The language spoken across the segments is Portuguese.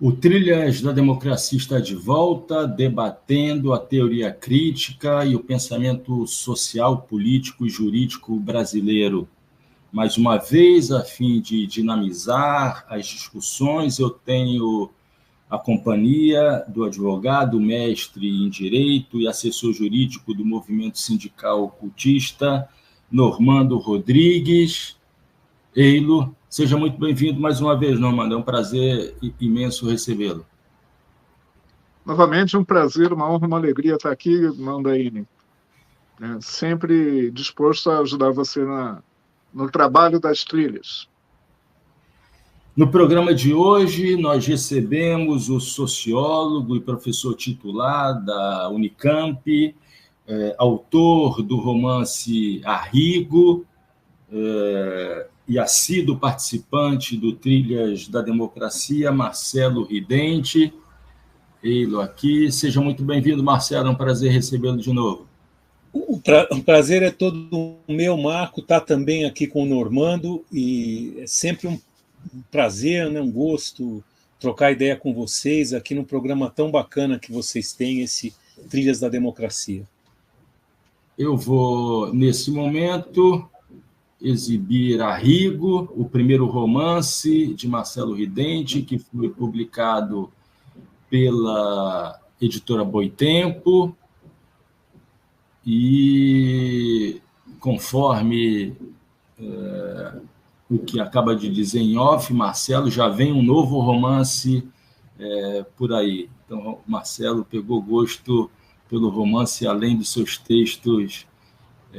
O Trilhas da Democracia está de volta, debatendo a teoria crítica e o pensamento social, político e jurídico brasileiro. Mais uma vez, a fim de dinamizar as discussões, eu tenho a companhia do advogado, mestre em Direito e assessor jurídico do movimento sindical ocultista, Normando Rodrigues. Eilo, seja muito bem-vindo mais uma vez, Normando. É um prazer imenso recebê-lo. Novamente, um prazer, uma honra, uma alegria estar aqui, Mandaíne. Sempre disposto a ajudar você no trabalho das trilhas. No programa de hoje, nós recebemos o sociólogo e professor titular da Unicamp, autor do romance Arrigo, e assíduo participante do Trilhas da Democracia, Marcelo Ridente. Ele aqui. Seja muito bem-vindo, Marcelo. É um prazer recebê-lo de novo. O prazer é todo meu, Marco, estar também aqui com o Normando, e é sempre um prazer, um gosto trocar ideia com vocês aqui num programa tão bacana que vocês têm, esse Trilhas da Democracia. Eu vou, nesse momento, exibir Arrigo, o primeiro romance de Marcelo Ridente, que foi publicado pela editora Boitempo, e conforme o que acaba de dizer em off, Marcelo, já vem um novo romance por aí. Então, Marcelo pegou gosto pelo romance, além dos seus textos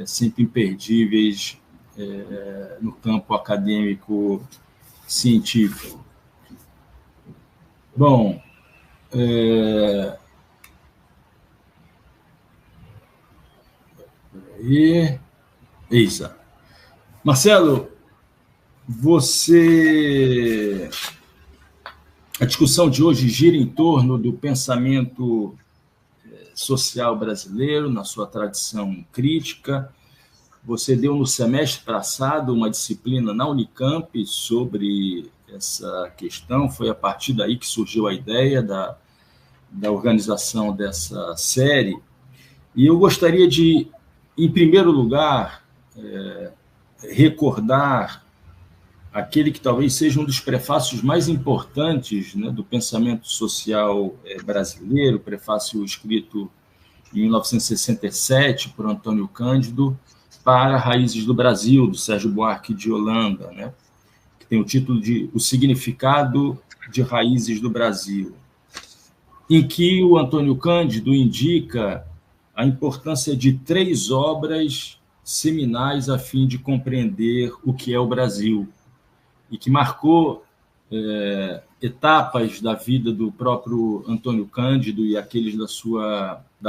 sempre imperdíveis no campo acadêmico científico. Bom, Isa. Marcelo, a discussão de hoje gira em torno do pensamento social brasileiro, na sua tradição crítica. Você deu no semestre passado uma disciplina na Unicamp sobre essa questão. Foi a partir daí que surgiu a ideia da organização dessa série. E eu gostaria de, em primeiro lugar, recordar aquele que talvez seja um dos prefácios mais importantes, né, do pensamento social brasileiro, prefácio escrito em 1967 por Antônio Cândido, para Raízes do Brasil, do Sérgio Buarque de Holanda, né, que tem o título de O Significado de Raízes do Brasil, em que o Antônio Cândido indica a importância de 3 obras seminais a fim de compreender o que é o Brasil, e que marcou etapas da vida do próprio Antônio Cândido e aqueles da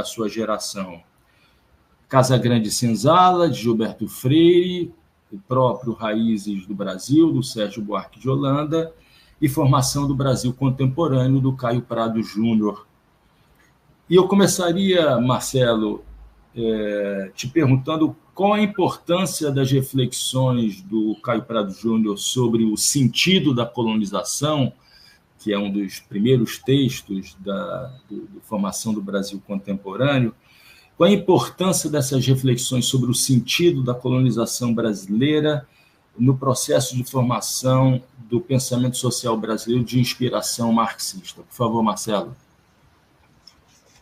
sua geração. Casa Grande e Senzala, de Gilberto Freire, o próprio Raízes do Brasil, do Sérgio Buarque de Holanda, e Formação do Brasil Contemporâneo, do Caio Prado Júnior. E eu começaria, Marcelo, te perguntando qual a importância das reflexões do Caio Prado Júnior sobre o sentido da colonização, que é um dos primeiros textos da Formação do Brasil Contemporâneo. Qual a importância dessas reflexões sobre o sentido da colonização brasileira no processo de formação do pensamento social brasileiro de inspiração marxista? Por favor, Marcelo.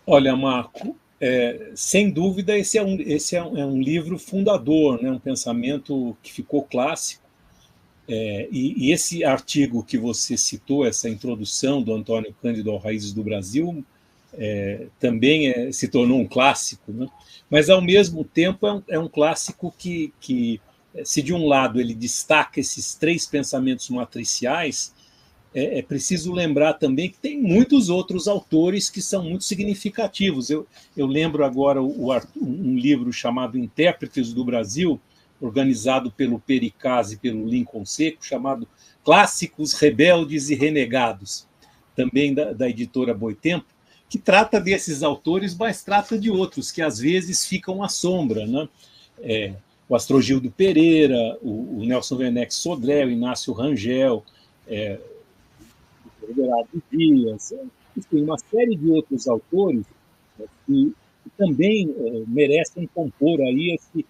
Olha, Marco, sem dúvida, esse é um livro fundador, né? Um pensamento que ficou clássico. E esse artigo que você citou, essa introdução do Antônio Cândido ao Raízes do Brasil, também se tornou um clássico, né? Mas, ao mesmo tempo, é um clássico que, se de um lado ele destaca esses 3 pensamentos matriciais, é preciso lembrar também que tem muitos outros autores que são muito significativos. Eu lembro agora um livro chamado Intérpretes do Brasil, organizado pelo Pericaz e pelo Lincoln Seco, chamado Clássicos, Rebeldes e Renegados, também da editora Boitempo, que trata desses autores, mas trata de outros, que às vezes ficam à sombra, né? O Astrogildo Pereira, o Nelson Werneck Sodré, o Inácio Rangel, Everardo Dias, enfim, uma série de outros autores que também merecem compor aí esse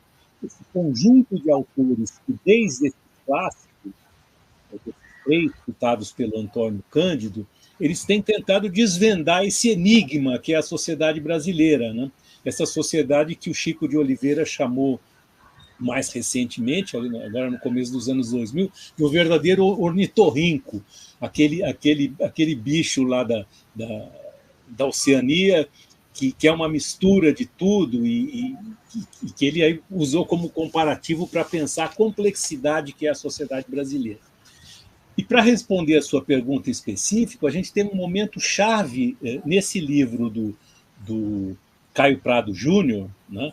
conjunto de autores que, desde esses clássicos, esses três citados pelo Antônio Cândido, eles têm tentado desvendar esse enigma que é a sociedade brasileira, né? Essa sociedade que o Chico de Oliveira chamou mais recentemente, agora no começo dos anos 2000, de um verdadeiro ornitorrinco, aquele bicho lá da Oceania, que é uma mistura de tudo e que ele aí usou como comparativo para pensar a complexidade que é a sociedade brasileira. E para responder a sua pergunta específica, a gente tem um momento chave nesse livro do Caio Prado Júnior, né,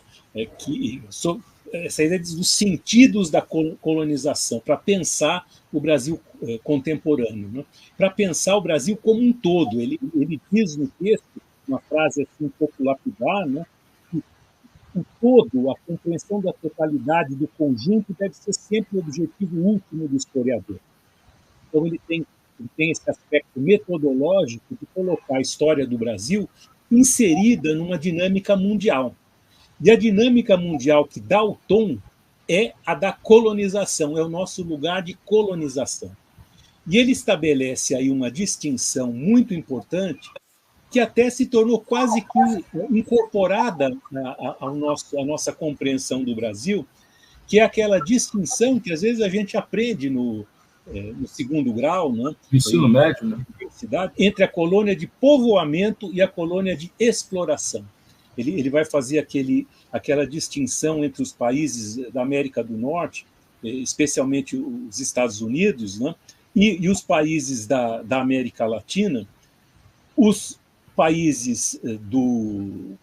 essa ideia dos sentidos da colonização, para pensar o Brasil contemporâneo, né? Para pensar o Brasil como um todo. Ele diz no texto, uma frase assim um pouco lapidar, né, que o todo, a compreensão da totalidade do conjunto deve ser sempre o objetivo último do historiador. Então ele tem esse aspecto metodológico de colocar a história do Brasil inserida numa dinâmica mundial. E a dinâmica mundial que dá o tom é a da colonização, é o nosso lugar de colonização. E ele estabelece aí uma distinção muito importante que até se tornou quase que incorporada à nossa compreensão do Brasil, que é aquela distinção que às vezes a gente aprende no segundo grau, né? Ensino médio, né? Entre a colônia de povoamento e a colônia de exploração. Ele vai fazer aquela distinção entre os países da América do Norte, especialmente os Estados Unidos, né? E os países da América Latina. Os países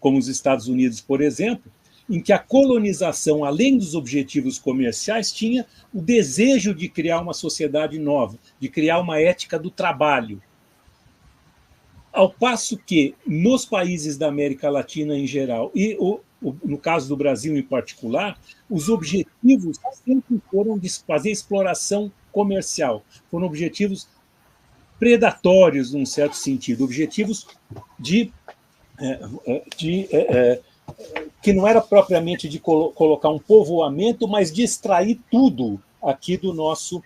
como os Estados Unidos, por exemplo, em que a colonização, além dos objetivos comerciais, tinha o desejo de criar uma sociedade nova, de criar uma ética do trabalho. Ao passo que, nos países da América Latina em geral, e no caso do Brasil em particular, os objetivos sempre foram de fazer exploração comercial, foram objetivos predatórios, num certo sentido, objetivos que não era propriamente de colocar um povoamento, mas de extrair tudo aqui do nosso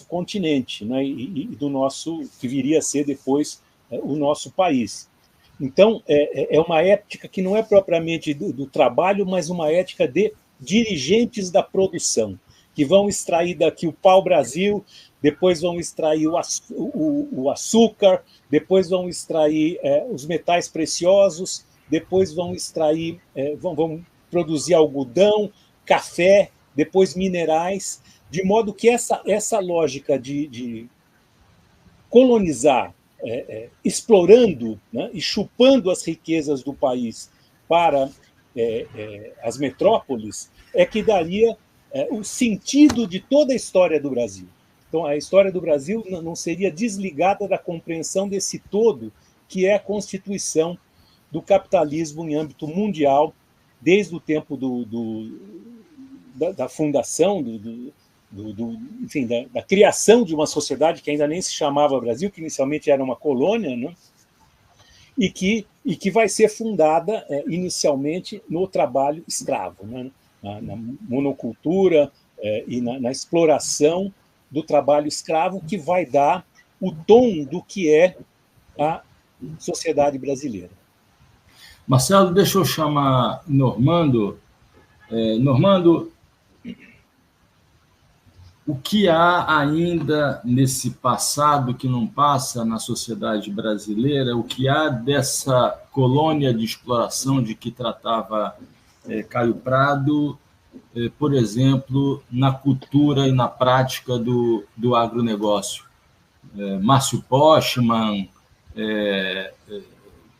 continente, né? E do nosso, que viria a ser depois o nosso país. Então, é uma ética que não é propriamente do trabalho, mas uma ética de dirigentes da produção, que vão extrair daqui o pau-brasil, depois vão extrair o açúcar, depois vão extrair os metais preciosos, depois vão extrair, vão produzir algodão, café, depois minerais, de modo que essa lógica de colonizar, explorando, né, e chupando as riquezas do país para as metrópoles, é que daria o sentido de toda a história do Brasil. Então, a história do Brasil não seria desligada da compreensão desse todo, que é a constituição do capitalismo em âmbito mundial, desde o tempo da fundação, enfim, da criação de uma sociedade que ainda nem se chamava Brasil, que inicialmente era uma colônia, né? e que vai ser fundada inicialmente no trabalho escravo, né? Na monocultura e na exploração do trabalho escravo, que vai dar o tom do que é a sociedade brasileira. Marcelo, deixa eu chamar Normando. Normando, o que há ainda nesse passado que não passa na sociedade brasileira? O que há dessa colônia de exploração de que tratava Caio Prado, por exemplo, na cultura e na prática do agronegócio? Márcio Postman,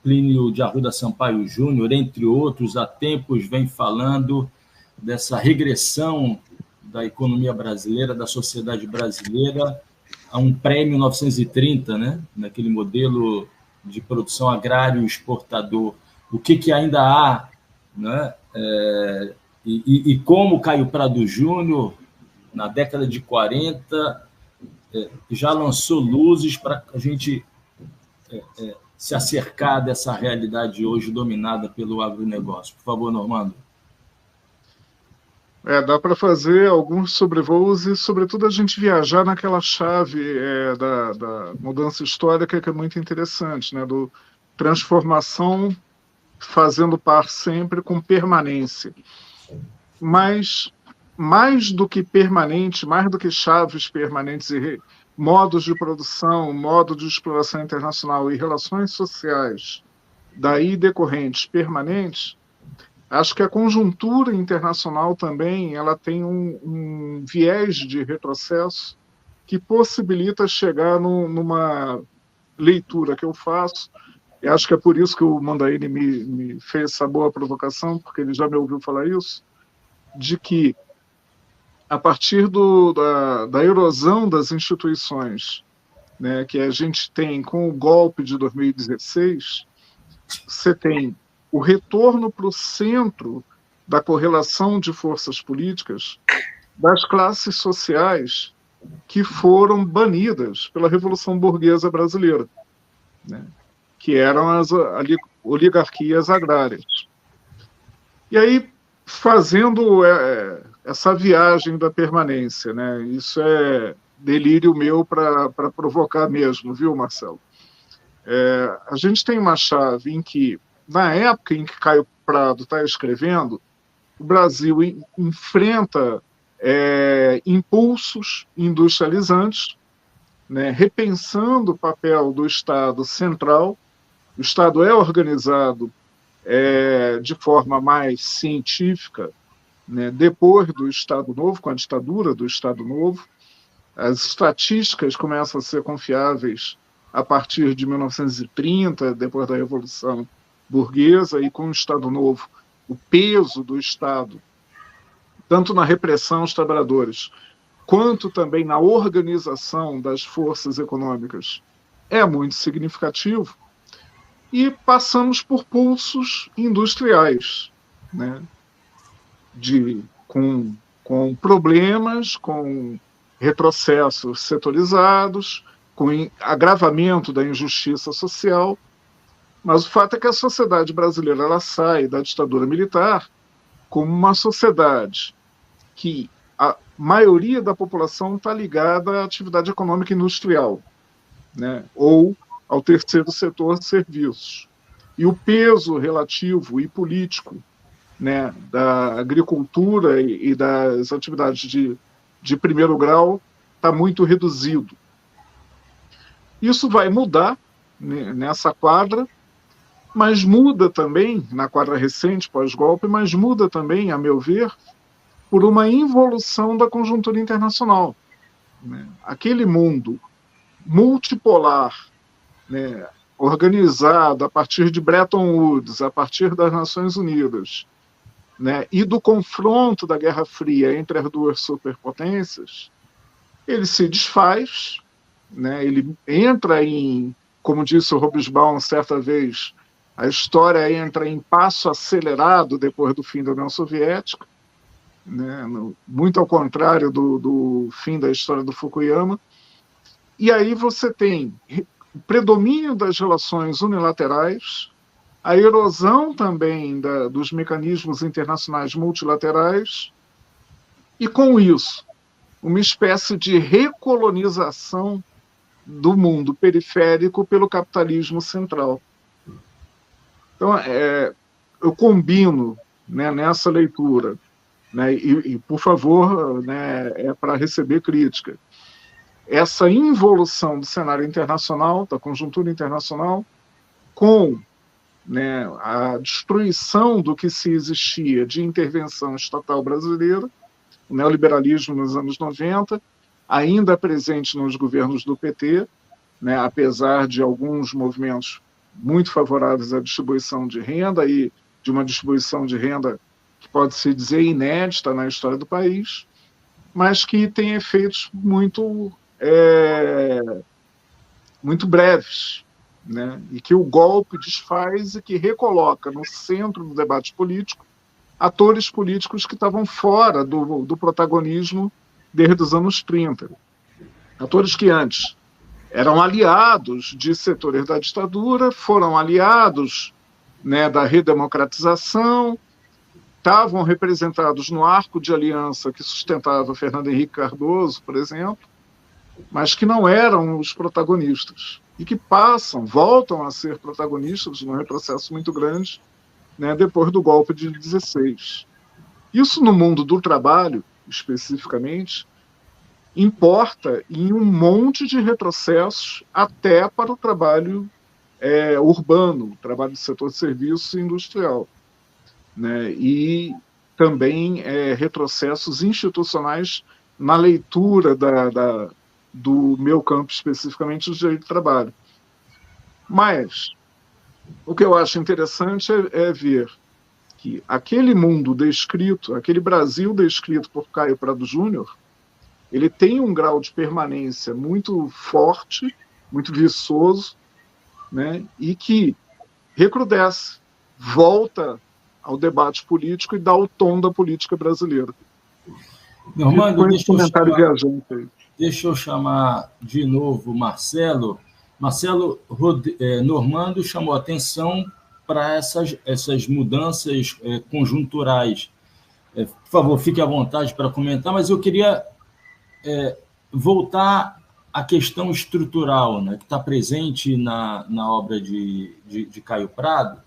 Plínio de Arruda Sampaio Júnior, entre outros, há tempos vem falando dessa regressão da economia brasileira, da sociedade brasileira, a um pré-1930, né? Naquele modelo de produção agrário exportador. O que ainda há, né? E como Caio Prado Júnior, na década de 40, já lançou luzes para a gente se acercar dessa realidade hoje dominada pelo agronegócio. Por favor, Normando. Dá para fazer alguns sobrevoos e, sobretudo, a gente viajar naquela chave da mudança histórica que é muito interessante, né? Do transformação fazendo par sempre com permanência. Mas, mais do que permanente, mais do que chaves permanentes e modos de produção, modo de exploração internacional e relações sociais daí decorrentes permanentes, acho que a conjuntura internacional também ela tem um viés de retrocesso que possibilita chegar numa leitura que eu faço, e acho que é por isso que o Mondaini me fez essa boa provocação, porque ele já me ouviu falar isso, de que a partir da erosão das instituições, né, que a gente tem com o golpe de 2016, você tem o retorno para o centro da correlação de forças políticas das classes sociais que foram banidas pela Revolução Burguesa Brasileira, né, que eram as oligarquias agrárias. E aí, fazendo essa viagem da permanência, né, isso é delírio meu para provocar mesmo, viu, Marcelo? A gente tem uma chave em que, na época em que Caio Prado está escrevendo, o Brasil enfrenta impulsos industrializantes, né, repensando o papel do Estado central. O Estado é organizado de forma mais científica, né, depois do Estado Novo, com a ditadura do Estado Novo. As estatísticas começam a ser confiáveis a partir de 1930, depois da Revolução Burguesa, e com o Estado Novo, o peso do Estado, tanto na repressão aos trabalhadores, quanto também na organização das forças econômicas, é muito significativo. E passamos por pulsos industriais, né, com problemas, com retrocessos setorizados, com agravamento da injustiça social. Mas o fato é que a sociedade brasileira ela sai da ditadura militar como uma sociedade que a maioria da população está ligada à atividade econômica industrial, né, ou ao terceiro setor de serviços. E o peso relativo e político, né, da agricultura e das atividades de primeiro grau está muito reduzido. Isso vai mudar, né, nessa quadra, mas muda também, na quadra recente, pós-golpe, mas muda também, a meu ver, por uma involução da conjuntura internacional, né? Aquele mundo multipolar, né, organizado a partir de Bretton Woods, a partir das Nações Unidas, né, e do confronto da Guerra Fria entre as duas superpotências, ele se desfaz, né, ele entra em, como disse o Hobsbawm certa vez, a história entra em passo acelerado depois do fim da União Soviética, né, muito ao contrário do fim da história do Fukuyama. E aí você tem o predomínio das relações unilaterais, a erosão também dos mecanismos internacionais multilaterais, e com isso, uma espécie de recolonização do mundo periférico pelo capitalismo central. Então, eu combino, né, nessa leitura, né, e por favor, né, é para receber crítica, essa involução do cenário internacional, da conjuntura internacional, com, né, a destruição do que se existia de intervenção estatal brasileira, o neoliberalismo nos anos 90, ainda presente nos governos do PT, né, apesar de alguns movimentos muito favoráveis à distribuição de renda, e de uma distribuição de renda que pode-se dizer inédita na história do país, mas que tem efeitos muito breves, né? E que o golpe desfaz e que recoloca no centro do debate político atores políticos que estavam fora do protagonismo desde os anos 30. Atores que antes eram aliados de setores da ditadura, foram aliados, né, da redemocratização, estavam representados no arco de aliança que sustentava Fernando Henrique Cardoso, por exemplo, mas que não eram os protagonistas e que voltam a ser protagonistas num retrocesso muito grande, né, depois do golpe de 16. Isso no mundo do trabalho, especificamente, importa em um monte de retrocessos até para o trabalho urbano, o trabalho do setor de serviço industrial, né? E também retrocessos institucionais na leitura do meu campo, especificamente do direito do trabalho. Mas o que eu acho interessante é ver que aquele mundo descrito, aquele Brasil descrito por Caio Prado Júnior, ele tem um grau de permanência muito forte, muito viçoso, né, e que recrudesce, volta ao debate político e dá o tom da política brasileira. Normando, deixa eu chamar de novo Marcelo. Marcelo, Normando chamou a atenção para essas mudanças conjunturais. Por favor, fique à vontade para comentar, mas eu queria voltar à questão estrutural, né, que está presente na obra de Caio Prado,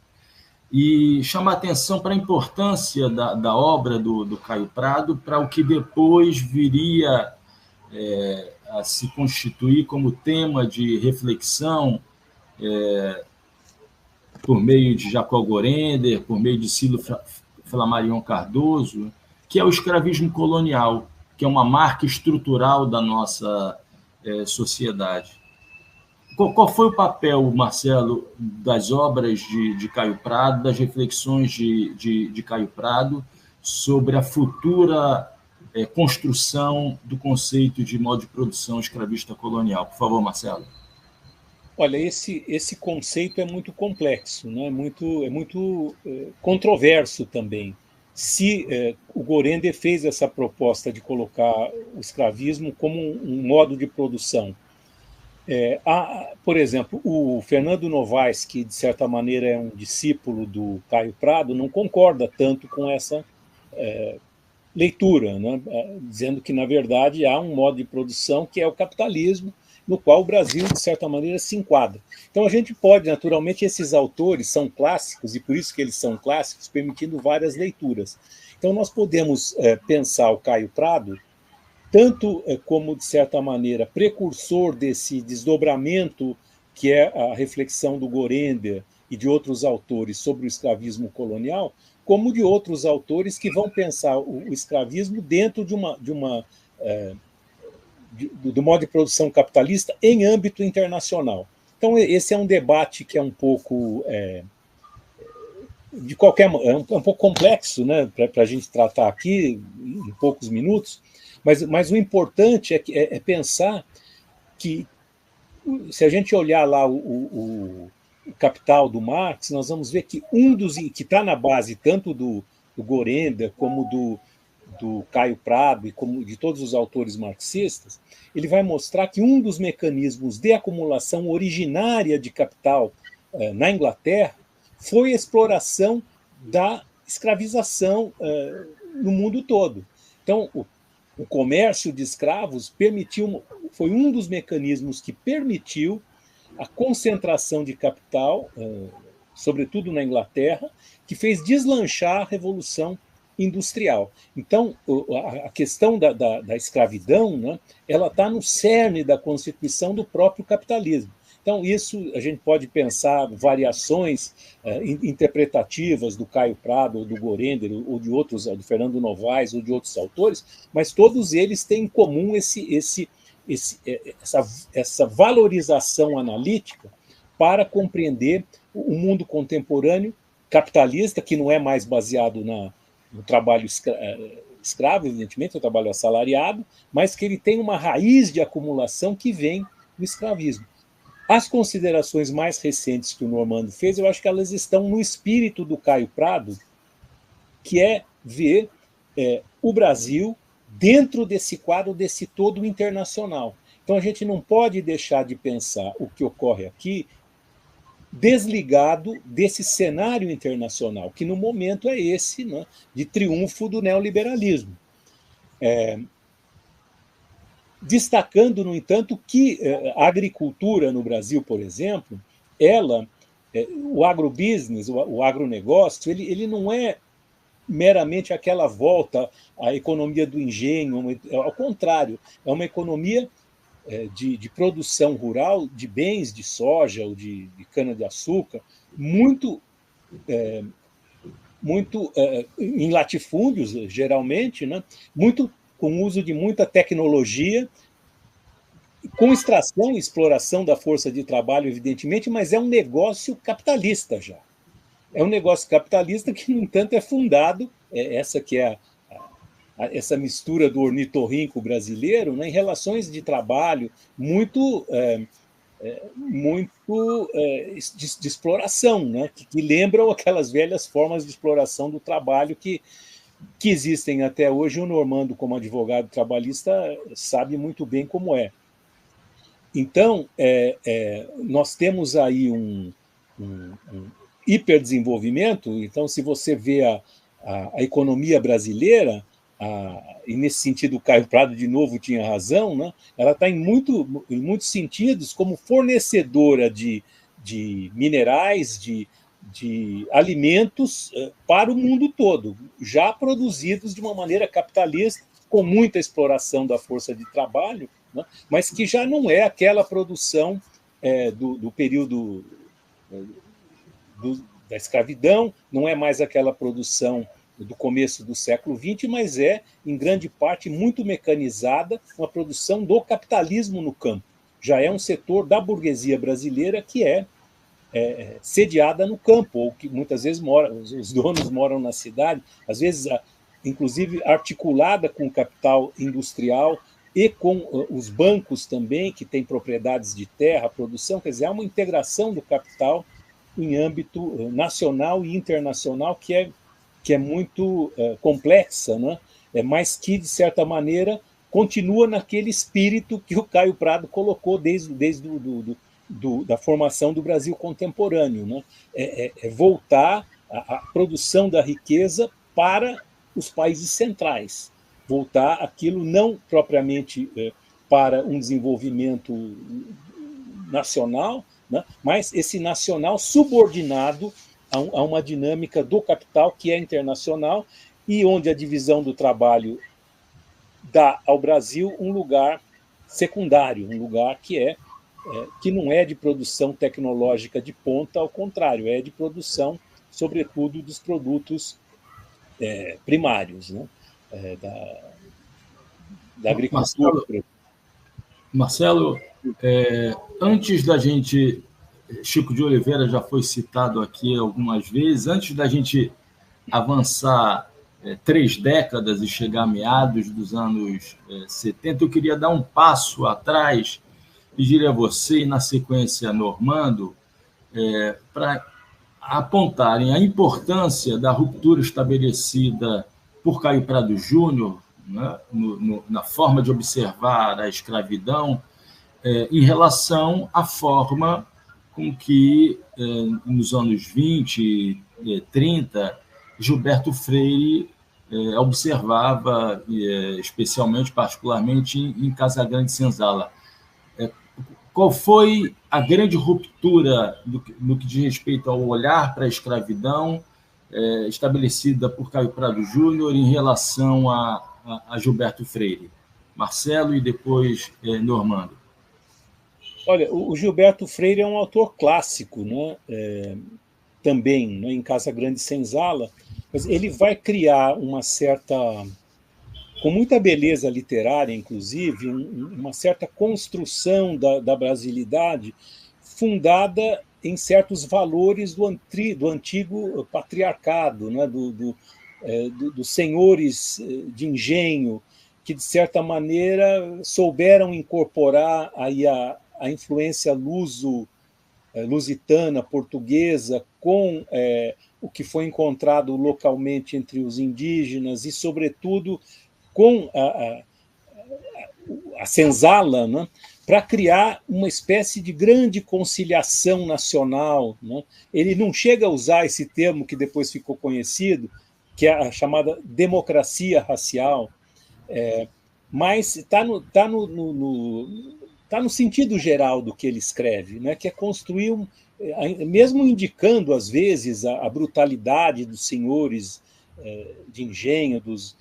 e chamar atenção para a importância da obra do Caio Prado para o que depois viria a se constituir como tema de reflexão por meio de Jacó Gorender, por meio de Cilo Flammarion Cardoso, que é o escravismo colonial, que é uma marca estrutural da nossa sociedade. Qual foi o papel, Marcelo, das obras de Caio Prado, das reflexões de Caio Prado sobre a futura construção do conceito de modo de produção escravista colonial? Por favor, Marcelo. Olha, esse conceito é muito complexo, né? É muito controverso também. Se o Gorender fez essa proposta de colocar o escravismo como um modo de produção. Por exemplo, o Fernando Novaes, que de certa maneira é um discípulo do Caio Prado, não concorda tanto com essa leitura, né? Dizendo que, na verdade, há um modo de produção que é o capitalismo, no qual o Brasil, de certa maneira, se enquadra. Então, a gente pode, naturalmente, esses autores são clássicos, e por isso que eles são clássicos, permitindo várias leituras. Então, nós podemos pensar o Caio Prado tanto como, de certa maneira, precursor desse desdobramento que é a reflexão do Gorender e de outros autores sobre o escravismo colonial, como de outros autores que vão pensar o escravismo dentro do modo de produção capitalista em âmbito internacional. Então, esse é um debate que é um pouco um pouco complexo, né, para a gente tratar aqui em poucos minutos, mas o importante é pensar que, se a gente olhar lá o Capital do Marx, nós vamos ver que que está na base tanto do Gorender como do Caio Prado e como de todos os autores marxistas, ele vai mostrar que um dos mecanismos de acumulação originária de capital na Inglaterra foi a exploração da escravização no mundo todo. Então, o comércio de escravos foi um dos mecanismos que permitiu a concentração de capital, sobretudo na Inglaterra, que fez deslanchar a Revolução Industrial. Então, a questão da escravidão, né, ela está no cerne da constituição do próprio capitalismo. Então, isso a gente pode pensar variações interpretativas do Caio Prado, ou do Gorender, ou de outros, do Fernando Novaes, ou de outros autores, mas todos eles têm em comum essa valorização analítica para compreender o mundo contemporâneo capitalista, que não é mais baseado no trabalho escravo, evidentemente, o trabalho assalariado, mas que ele tem uma raiz de acumulação que vem do escravismo. As considerações mais recentes que o Normando fez, eu acho que elas estão no espírito do Caio Prado, que é ver o Brasil dentro desse quadro, desse todo internacional. Então, a gente não pode deixar de pensar o que ocorre aqui desligado desse cenário internacional, que no momento é esse, né, de triunfo do neoliberalismo. Destacando, no entanto, que a agricultura no Brasil, por exemplo, o agrobusiness, o agronegócio, ele não é meramente aquela volta à economia do engenho, ao contrário, é uma economia de produção rural de bens de soja ou de cana-de-açúcar, muito em latifúndios, geralmente, né? Muito com uso de muita tecnologia, com extração e exploração da força de trabalho, evidentemente, mas é um negócio capitalista já. É um negócio capitalista que, no entanto, é fundado, essa que é essa mistura do ornitorrinco brasileiro, né, em relações de trabalho muito de exploração, né, que lembram aquelas velhas formas de exploração do trabalho que existem até hoje. O Normando, como advogado trabalhista, sabe muito bem como é. Então, nós temos aí um hiperdesenvolvimento. Então, se você vê a economia brasileira, e nesse sentido o Caio Prado, de novo, tinha razão, né? Ela está em muitos sentidos como fornecedora de minerais, de alimentos para o mundo todo, já produzidos de uma maneira capitalista, com muita exploração da força de trabalho, né? Mas que já não é aquela produção do período da escravidão, não é mais aquela produção do começo do século XX, mas em grande parte, muito mecanizada, uma produção do capitalismo no campo. Já é um setor da burguesia brasileira que é sediada no campo, ou que muitas vezes os donos moram na cidade, às vezes, inclusive, articulada com o capital industrial e com os bancos também, que têm propriedades de terra, produção. Quer dizer, há uma integração do capital em âmbito nacional e internacional que é muito complexa, né? Mas que, de certa maneira, continua naquele espírito que o Caio Prado colocou desde da formação do Brasil contemporâneo, né? Voltar a produção da riqueza para os países centrais, voltar aquilo não propriamente para um desenvolvimento nacional, né? Mas esse nacional subordinado a uma dinâmica do capital que é internacional e onde a divisão do trabalho dá ao Brasil um lugar secundário, um lugar que não é de produção tecnológica de ponta, ao contrário, é de produção, sobretudo, dos produtos primários, né? Da agricultura. Marcelo, antes da gente... Chico de Oliveira já foi citado aqui algumas vezes. Antes da gente avançar 3 décadas e chegar a meados dos anos 70, eu queria dar um passo atrás, pedir a você, e na sequência Normando, para apontarem a importância da ruptura estabelecida por Caio Prado Júnior, né, na forma de observar a escravidão, em relação à forma com que, nos anos 20, 30, Gilberto Freire observava, especialmente, particularmente, em Casagrande Senzala. Qual foi a grande ruptura no que diz respeito ao olhar para a escravidão estabelecida por Caio Prado Júnior em relação a Gilberto Freire? Marcelo e depois Normando. Olha, o Gilberto Freire é um autor clássico, né? Também, né, em Casagrande Senzala, mas ele vai criar uma certa, com muita beleza literária, inclusive, uma certa construção da brasilidade fundada em certos valores do antigo patriarcado, né? Dos senhores de engenho, que, de certa maneira, souberam incorporar aí a influência lusitana, portuguesa, com o que foi encontrado localmente entre os indígenas e, sobretudo, com a senzala, né, para criar uma espécie de grande conciliação nacional, né? Ele não chega a usar esse termo que depois ficou conhecido, que é a chamada democracia racial, mas está no sentido geral do que ele escreve, né? Que é construir, mesmo indicando, às vezes, a brutalidade dos senhores de engenho, dos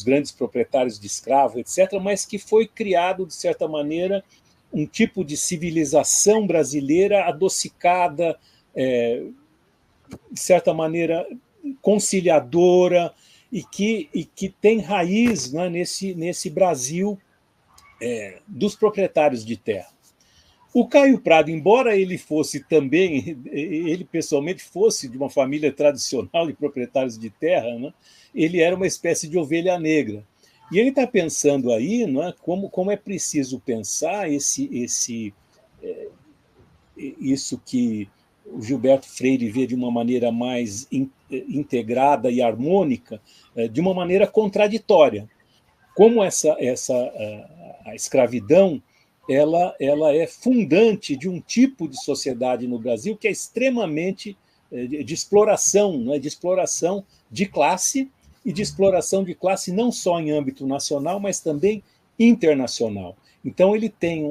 grandes proprietários de escravos, etc., mas que foi criado, de certa maneira, um tipo de civilização brasileira adocicada, de certa maneira, conciliadora, e que tem raiz, né, nesse Brasil dos proprietários de terra. O Caio Prado, embora ele fosse também, ele pessoalmente fosse de uma família tradicional de proprietários de terra, né, ele era uma espécie de ovelha negra. E ele está pensando aí, né, como é preciso pensar isso que o Gilberto Freire vê de uma maneira mais integrada e harmônica, de uma maneira contraditória. Como a escravidão ela é fundante de um tipo de sociedade no Brasil que é extremamente de exploração, né? De exploração de classe, e de exploração de classe não só em âmbito nacional, mas também internacional. Então ele tem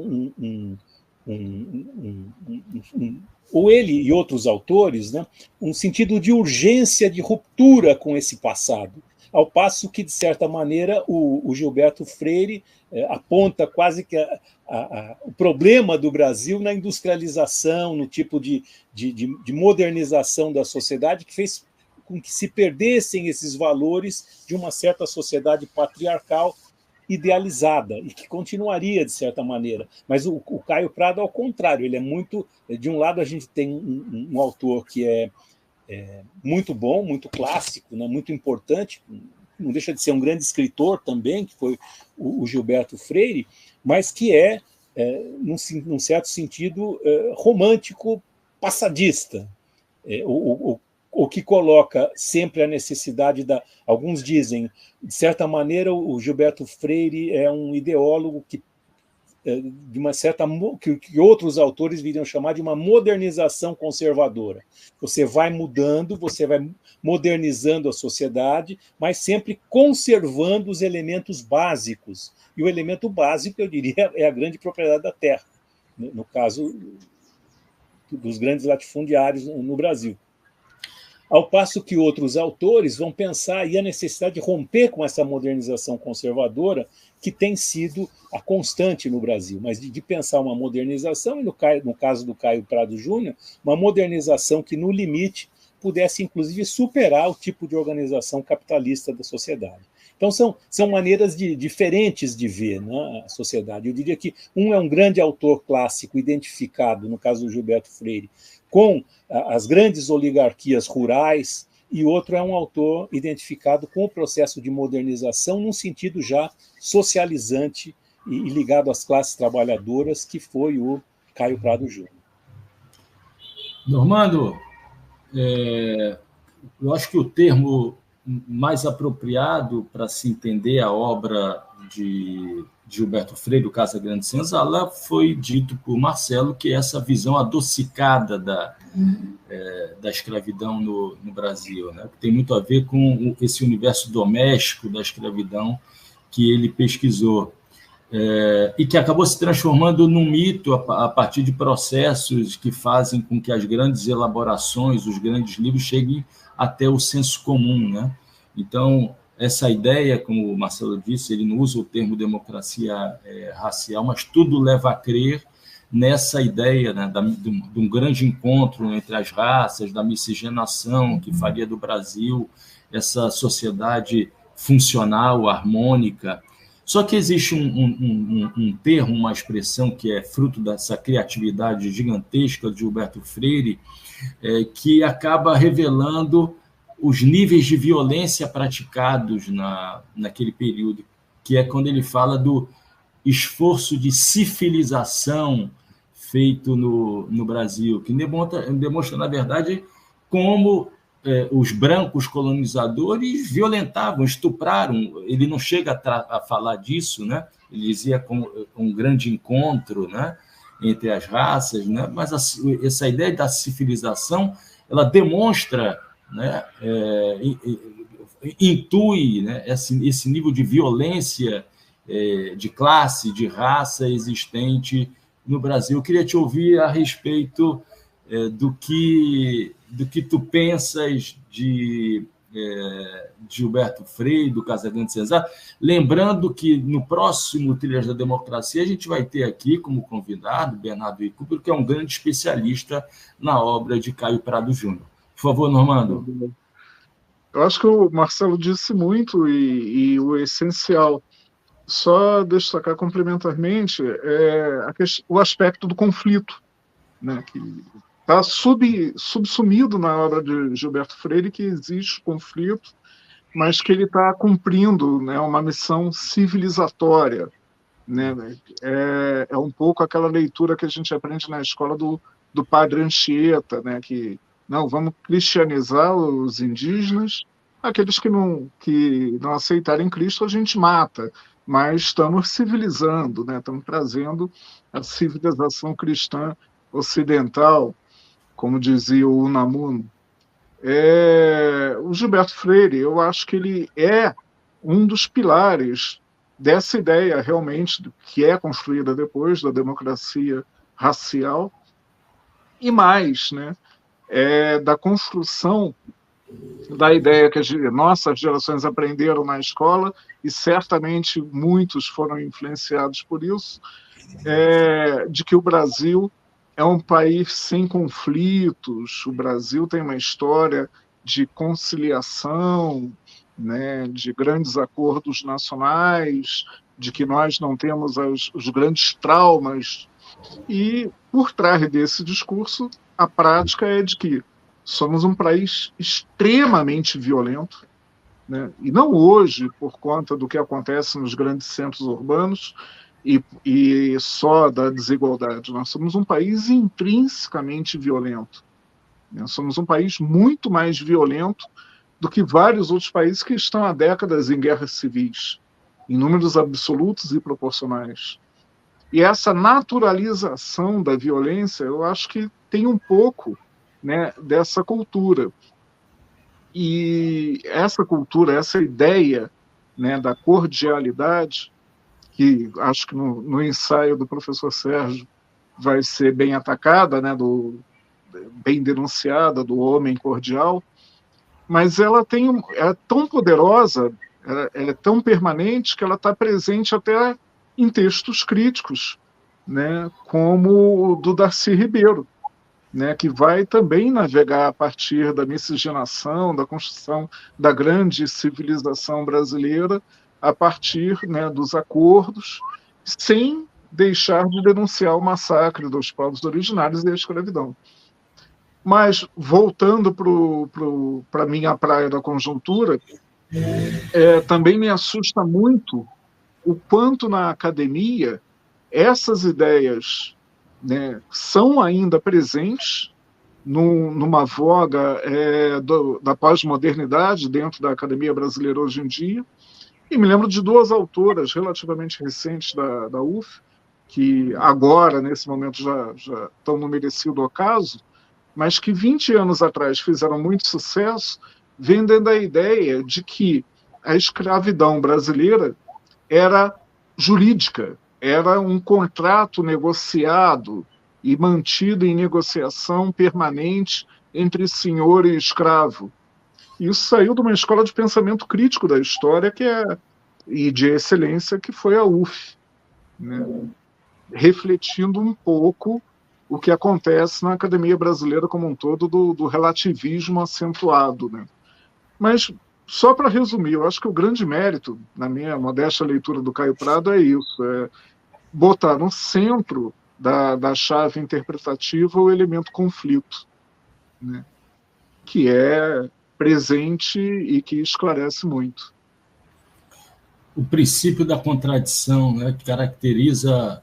ou ele e outros autores, né, um sentido de urgência, de ruptura com esse passado, ao passo que, de certa maneira, o Gilberto Freire aponta quase que o problema do Brasil na industrialização, no tipo de modernização da sociedade que fez com que se perdessem esses valores de uma certa sociedade patriarcal idealizada, e que continuaria, de certa maneira. Mas o Caio Prado, ao contrário, ele é muito... De um lado, a gente tem um autor que é muito bom, muito clássico, né, muito importante, não deixa de ser um grande escritor também, que foi o Gilberto Freire, mas que num certo sentido, romântico, passadista, o que coloca sempre a necessidade alguns dizem, de certa maneira, o Gilberto Freire é um ideólogo de uma certa que outros autores viriam chamar de uma modernização conservadora. Você vai mudando, você vai modernizando a sociedade, mas sempre conservando os elementos básicos. E o elemento básico, eu diria, é a grande propriedade da terra, no caso dos grandes latifundiários no Brasil. Ao passo que outros autores vão pensar aí a necessidade de romper com essa modernização conservadora que tem sido a constante no Brasil, mas de pensar uma modernização, e no caso do Caio Prado Júnior, uma modernização que, no limite, pudesse, inclusive, superar o tipo de organização capitalista da sociedade. Então, são maneiras diferentes de ver, né, a sociedade. Eu diria que um é um grande autor clássico, identificado, no caso do Gilberto Freire, com as grandes oligarquias rurais, e outro é um autor identificado com o processo de modernização num sentido já socializante e ligado às classes trabalhadoras, que foi o Caio Prado Júnior. Normando, eu acho que o termo mais apropriado para se entender a obra de Gilberto Freire, do Casagrande Senzala, foi dito por Marcelo, que é essa visão adocicada da escravidão no Brasil, né? Que tem muito a ver com esse universo doméstico da escravidão que ele pesquisou, e que acabou se transformando num mito a partir de processos que fazem com que as grandes elaborações, os grandes livros, cheguem até o senso comum, né? Então, essa ideia, como o Marcelo disse, ele não usa o termo democracia racial, mas tudo leva a crer nessa ideia, né, de um grande encontro entre as raças, da miscigenação que faria do Brasil essa sociedade funcional, harmônica. Só que existe um termo, uma expressão que é fruto dessa criatividade gigantesca de Gilberto Freire, que acaba revelando os níveis de violência praticados naquele período, que é quando ele fala do esforço de civilização feito no Brasil, que demonstra, na verdade, como os brancos colonizadores violentavam, estupraram. Ele não chega a falar disso, né? Ele dizia com um grande encontro, né, entre as raças, né? Mas essa ideia da civilização, ela demonstra, né, intui, né, esse nível de violência de classe, de raça existente no Brasil. Eu queria te ouvir a respeito do que tu pensas de Gilberto Freire, do Casagrande Senzala, lembrando que no próximo Trilhas da Democracia a gente vai ter aqui como convidado Bernardo Icúpero, que é um grande especialista na obra de Caio Prado Júnior. Por favor, Normando. Eu acho que o Marcelo disse muito e o essencial. Só destacar complementarmente o aspecto do conflito, né, que está subsumido na obra de Gilberto Freire, que existe conflito, mas que ele está cumprindo, né, uma missão civilizatória. Né? É um pouco aquela leitura que a gente aprende na escola do padre Anchieta, né, que não, vamos cristianizar os indígenas, aqueles que não aceitarem Cristo a gente mata, mas estamos civilizando, né? Estamos trazendo a civilização cristã ocidental, como dizia o Unamuno. O Gilberto Freire, eu acho que ele é um dos pilares dessa ideia realmente que é construída depois da democracia racial, e mais, né, da construção da ideia que as nossas gerações aprenderam na escola, e certamente muitos foram influenciados por isso, de que o Brasil é um país sem conflitos, o Brasil tem uma história de conciliação, né, de grandes acordos nacionais, de que nós não temos os grandes traumas. E, por trás desse discurso, a prática é de que somos um país extremamente violento, né? E não hoje, por conta do que acontece nos grandes centros urbanos e só da desigualdade. Nós somos um país intrinsecamente violento, né? Somos um país muito mais violento do que vários outros países que estão há décadas em guerras civis, em números absolutos e proporcionais. E essa naturalização da violência, eu acho que tem um pouco, né, dessa cultura. E essa cultura, essa ideia, né, da cordialidade, que acho que no ensaio do professor Sérgio vai ser bem atacada, né, bem denunciada, do homem cordial, mas ela é tão poderosa, ela é tão permanente, que ela está presente até em textos críticos, né, como o do Darcy Ribeiro, né, que vai também navegar a partir da miscigenação, da construção da grande civilização brasileira, a partir, né, dos acordos, sem deixar de denunciar o massacre dos povos originários e a escravidão. Mas, voltando para a minha praia da conjuntura, também me assusta muito o quanto na academia essas ideias, né, são ainda presentes numa voga da pós-modernidade dentro da academia brasileira hoje em dia. E me lembro de duas autoras relativamente recentes da UF, que agora, nesse momento, já estão no merecido ocaso, mas que 20 anos atrás fizeram muito sucesso, vendendo a ideia de que a escravidão brasileira era jurídica, era um contrato negociado e mantido em negociação permanente entre senhor e escravo. Isso saiu de uma escola de pensamento crítico da história e de excelência, que foi a UF, né? Refletindo um pouco o que acontece na academia brasileira como um todo, do relativismo acentuado, né? Mas, só para resumir, eu acho que o grande mérito, na minha modesta leitura do Caio Prado, é isso, botar no centro da chave interpretativa o elemento conflito, né, que é presente e que esclarece muito. O princípio da contradição, né, que caracteriza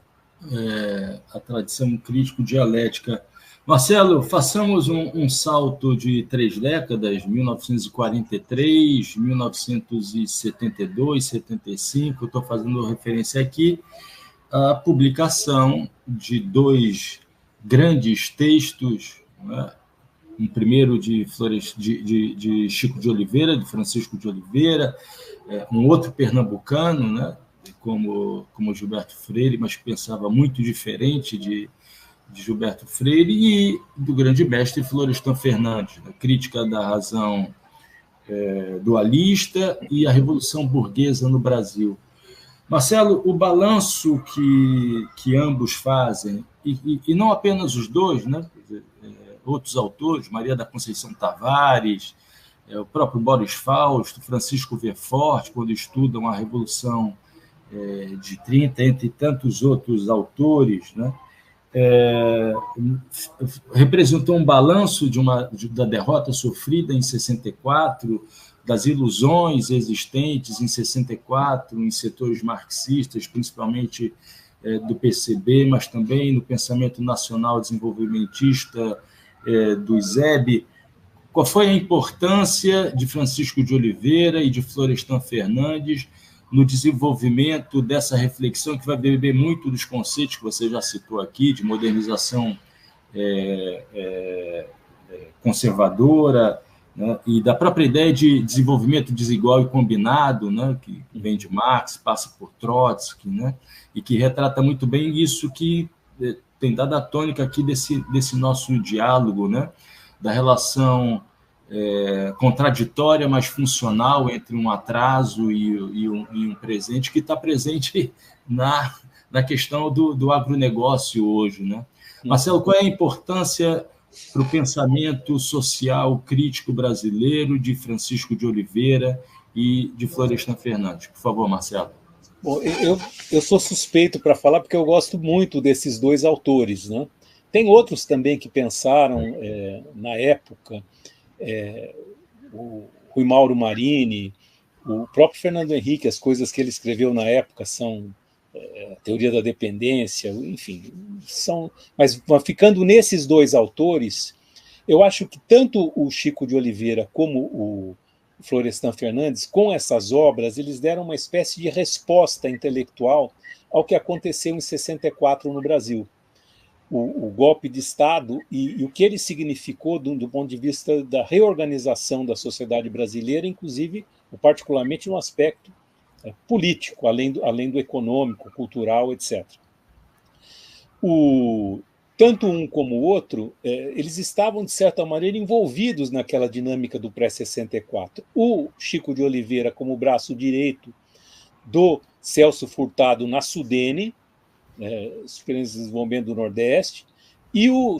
a tradição crítico-dialética. Marcelo, façamos um salto de 3 décadas, 1943, 1972, 75. Estou fazendo referência aqui à publicação de 2 grandes textos, né? Um primeiro de Chico de Oliveira, de Francisco de Oliveira, um outro pernambucano, né? como Gilberto Freire, mas pensava muito diferente de Gilberto Freire, e do grande mestre Florestan Fernandes, a crítica da razão dualista e a Revolução Burguesa no Brasil. Marcelo, o balanço que ambos fazem, e não apenas os dois, né? Outros autores, Maria da Conceição Tavares, o próprio Boris Fausto, Francisco Verfort, quando estudam a Revolução de 30, entre tantos outros autores, né? Representou um balanço da derrota sofrida em 64, das ilusões existentes em 64 em setores marxistas, principalmente do PCB, mas também no pensamento nacional desenvolvimentista do ZEB. Qual foi a importância de Francisco de Oliveira e de Florestan Fernandes no desenvolvimento dessa reflexão que vai beber muito dos conceitos que você já citou aqui, de modernização conservadora, né, e da própria ideia de desenvolvimento desigual e combinado, né, que vem de Marx, passa por Trotsky, né, e que retrata muito bem isso que tem dado a tônica aqui desse nosso diálogo, né, da relação contraditória, mas funcional entre um atraso e um presente, que está presente na questão do agronegócio hoje, né? Marcelo, qual é a importância para o pensamento social crítico brasileiro de Francisco de Oliveira e de Florestan Fernandes? Por favor, Marcelo. Bom, eu sou suspeito para falar porque eu gosto muito desses 2 autores, né? Tem outros também que pensaram na época, o Rui Mauro Marini, o próprio Fernando Henrique, as coisas que ele escreveu na época são a teoria da dependência, enfim, mas ficando nesses 2 autores, eu acho que tanto o Chico de Oliveira como o Florestan Fernandes, com essas obras, eles deram uma espécie de resposta intelectual ao que aconteceu em 64 no Brasil. O golpe de Estado e o que ele significou do ponto de vista da reorganização da sociedade brasileira, inclusive, particularmente no aspecto político, além do econômico, cultural, etc. Tanto um como o outro, eles estavam, de certa maneira, envolvidos naquela dinâmica do pré-64. O Chico de Oliveira como braço direito do Celso Furtado na Sudene, Experiências de Desenvolvimento do Nordeste, e o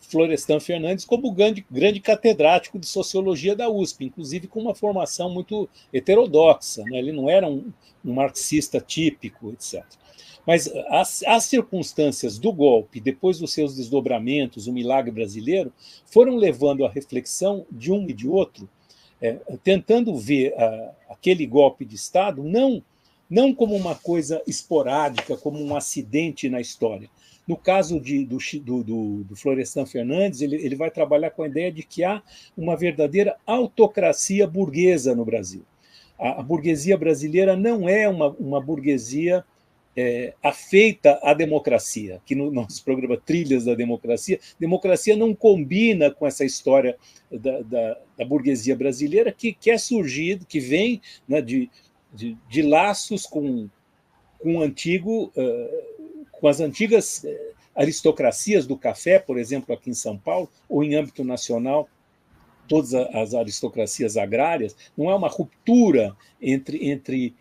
Florestan Fernandes como grande catedrático de Sociologia da USP, inclusive com uma formação muito heterodoxa, né? Ele não era um marxista típico, etc. Mas as circunstâncias do golpe, depois dos seus desdobramentos, o milagre brasileiro, foram levando à reflexão de um e de outro, tentando ver aquele golpe de Estado não como uma coisa esporádica, como um acidente na história. No caso do Florestan Fernandes, ele vai trabalhar com a ideia de que há uma verdadeira autocracia burguesa no Brasil. A burguesia brasileira não é uma burguesia afeita à democracia, que no nosso programa Trilhas da Democracia não combina com essa história da burguesia brasileira que é surgido, que vem, né, de laços com as antigas aristocracias do café, por exemplo, aqui em São Paulo, ou em âmbito nacional, todas as aristocracias agrárias. Não é uma ruptura entre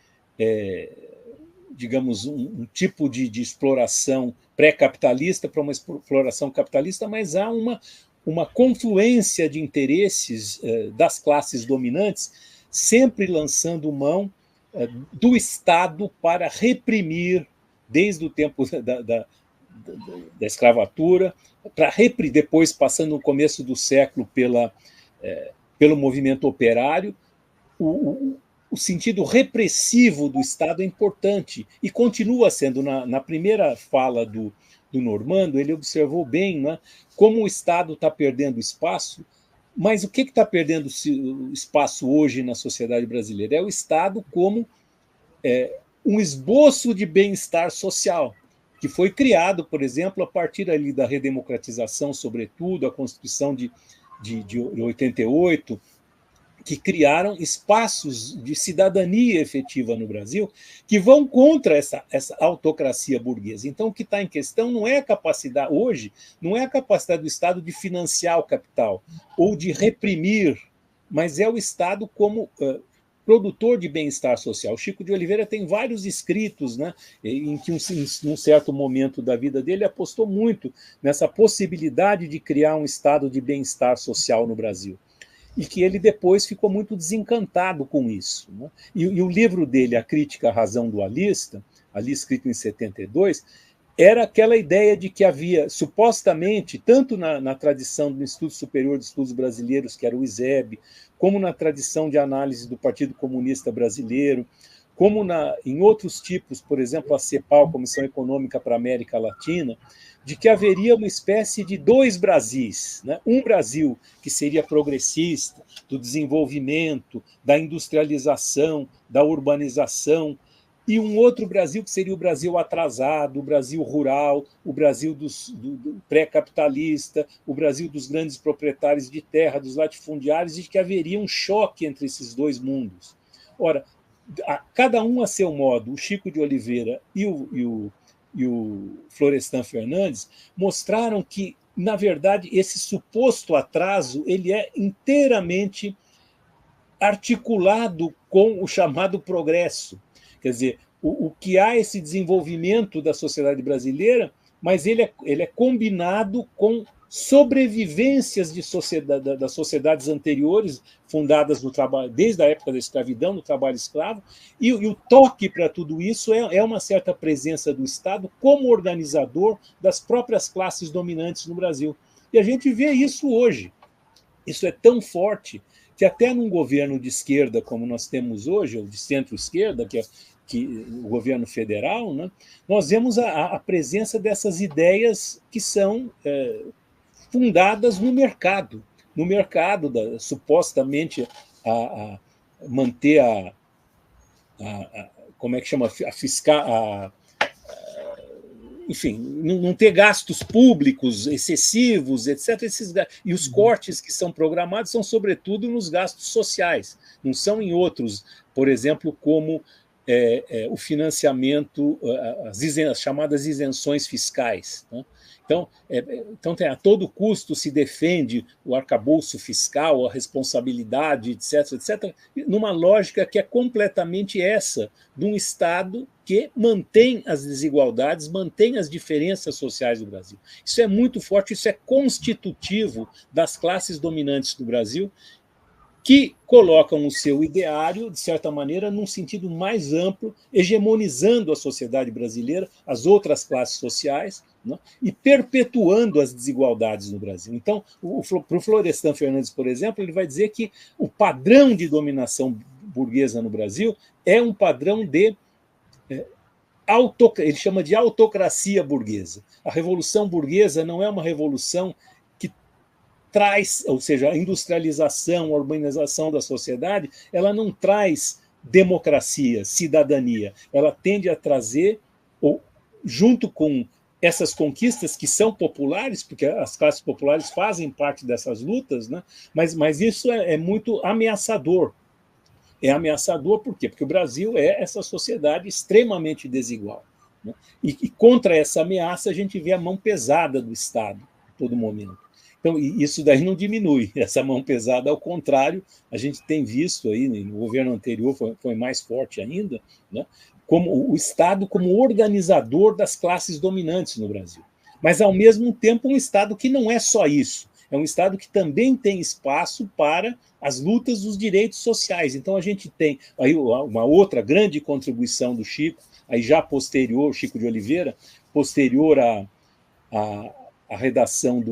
digamos, um tipo de exploração pré-capitalista para uma exploração capitalista, mas há uma confluência de interesses das classes dominantes, sempre lançando mão do Estado para reprimir, desde o tempo da escravatura, depois passando no começo do século pelo movimento operário, o sentido repressivo do Estado é importante, e continua sendo. Na primeira fala do Normando, ele observou bem, né, como o Estado está perdendo espaço, mas o que está perdendo espaço hoje na sociedade brasileira? É o Estado como um esboço de bem-estar social, que foi criado, por exemplo, a partir ali da redemocratização, sobretudo, a Constituição de 88, que criaram espaços de cidadania efetiva no Brasil, que vão contra essa autocracia burguesa. Então, o que está em questão não é a capacidade, hoje, não é a capacidade do Estado de financiar o capital ou de reprimir, mas é o Estado como produtor de bem-estar social. O Chico de Oliveira tem vários escritos, né, em que, num certo momento da vida dele, apostou muito nessa possibilidade de criar um estado de bem-estar social no Brasil. E que ele depois ficou muito desencantado com isso, né? E o livro dele, A Crítica à Razão Dualista, ali escrito em 72, era aquela ideia de que havia, supostamente, tanto na tradição do Instituto Superior de Estudos Brasileiros, que era o ISEB, como na tradição de análise do Partido Comunista Brasileiro, como em outros tipos, por exemplo, a CEPAL, Comissão Econômica para a América Latina, de que haveria uma espécie de dois Brasis, né? Um Brasil que seria progressista, do desenvolvimento, da industrialização, da urbanização, e um outro Brasil que seria o Brasil atrasado, o Brasil rural, o Brasil do pré-capitalista, o Brasil dos grandes proprietários de terra, dos latifundiários, e de que haveria um choque entre esses dois mundos. Ora, cada um a seu modo, o Chico de Oliveira e o Florestan Fernandes mostraram que, na verdade, esse suposto atraso ele é inteiramente articulado com o chamado progresso. Quer dizer, o que há esse desenvolvimento da sociedade brasileira, mas ele é combinado com sobrevivências das sociedades anteriores, fundadas no trabalho, desde a época da escravidão, no trabalho escravo, e o toque para tudo isso é uma certa presença do Estado como organizador das próprias classes dominantes no Brasil. E a gente vê isso hoje. Isso é tão forte que até num governo de esquerda como nós temos hoje, ou de centro-esquerda, que o governo federal, né, nós vemos a presença dessas ideias que são fundadas no mercado, supostamente a manter como é que chama, a fiscal, enfim, não ter gastos públicos excessivos, etc. E os cortes que são programados são, sobretudo, nos gastos sociais, não são em outros, por exemplo, como o financiamento, as chamadas isenções fiscais, né? Então, a todo custo se defende o arcabouço fiscal, a responsabilidade, etc., etc., numa lógica que é completamente essa, de um Estado que mantém as desigualdades, mantém as diferenças sociais do Brasil. Isso é muito forte, isso é constitutivo das classes dominantes do Brasil, que colocam o seu ideário, de certa maneira, num sentido mais amplo, hegemonizando a sociedade brasileira, as outras classes sociais, né, e perpetuando as desigualdades no Brasil. Então, para o Florestan Fernandes, por exemplo, ele vai dizer que o padrão de dominação burguesa no Brasil é um padrão de ele chama de autocracia burguesa. A revolução burguesa não é uma revolução traz, ou seja, a industrialização, a urbanização da sociedade, ela não traz democracia, cidadania. Ela tende a trazer, junto com essas conquistas que são populares, porque as classes populares fazem parte dessas lutas, né? Mas isso é muito ameaçador. É ameaçador por quê? Porque o Brasil é essa sociedade extremamente desigual, né? E contra essa ameaça a gente vê a mão pesada do Estado a todo momento. Então, isso daí não diminui, essa mão pesada, ao contrário, a gente tem visto aí, no governo anterior foi mais forte ainda, né, como o Estado como organizador das classes dominantes no Brasil. Mas, ao mesmo tempo, um Estado que não é só isso, é um Estado que também tem espaço para as lutas dos direitos sociais. Então, a gente tem aí uma outra grande contribuição do Chico, aí já posterior, Chico de Oliveira, posterior à a redação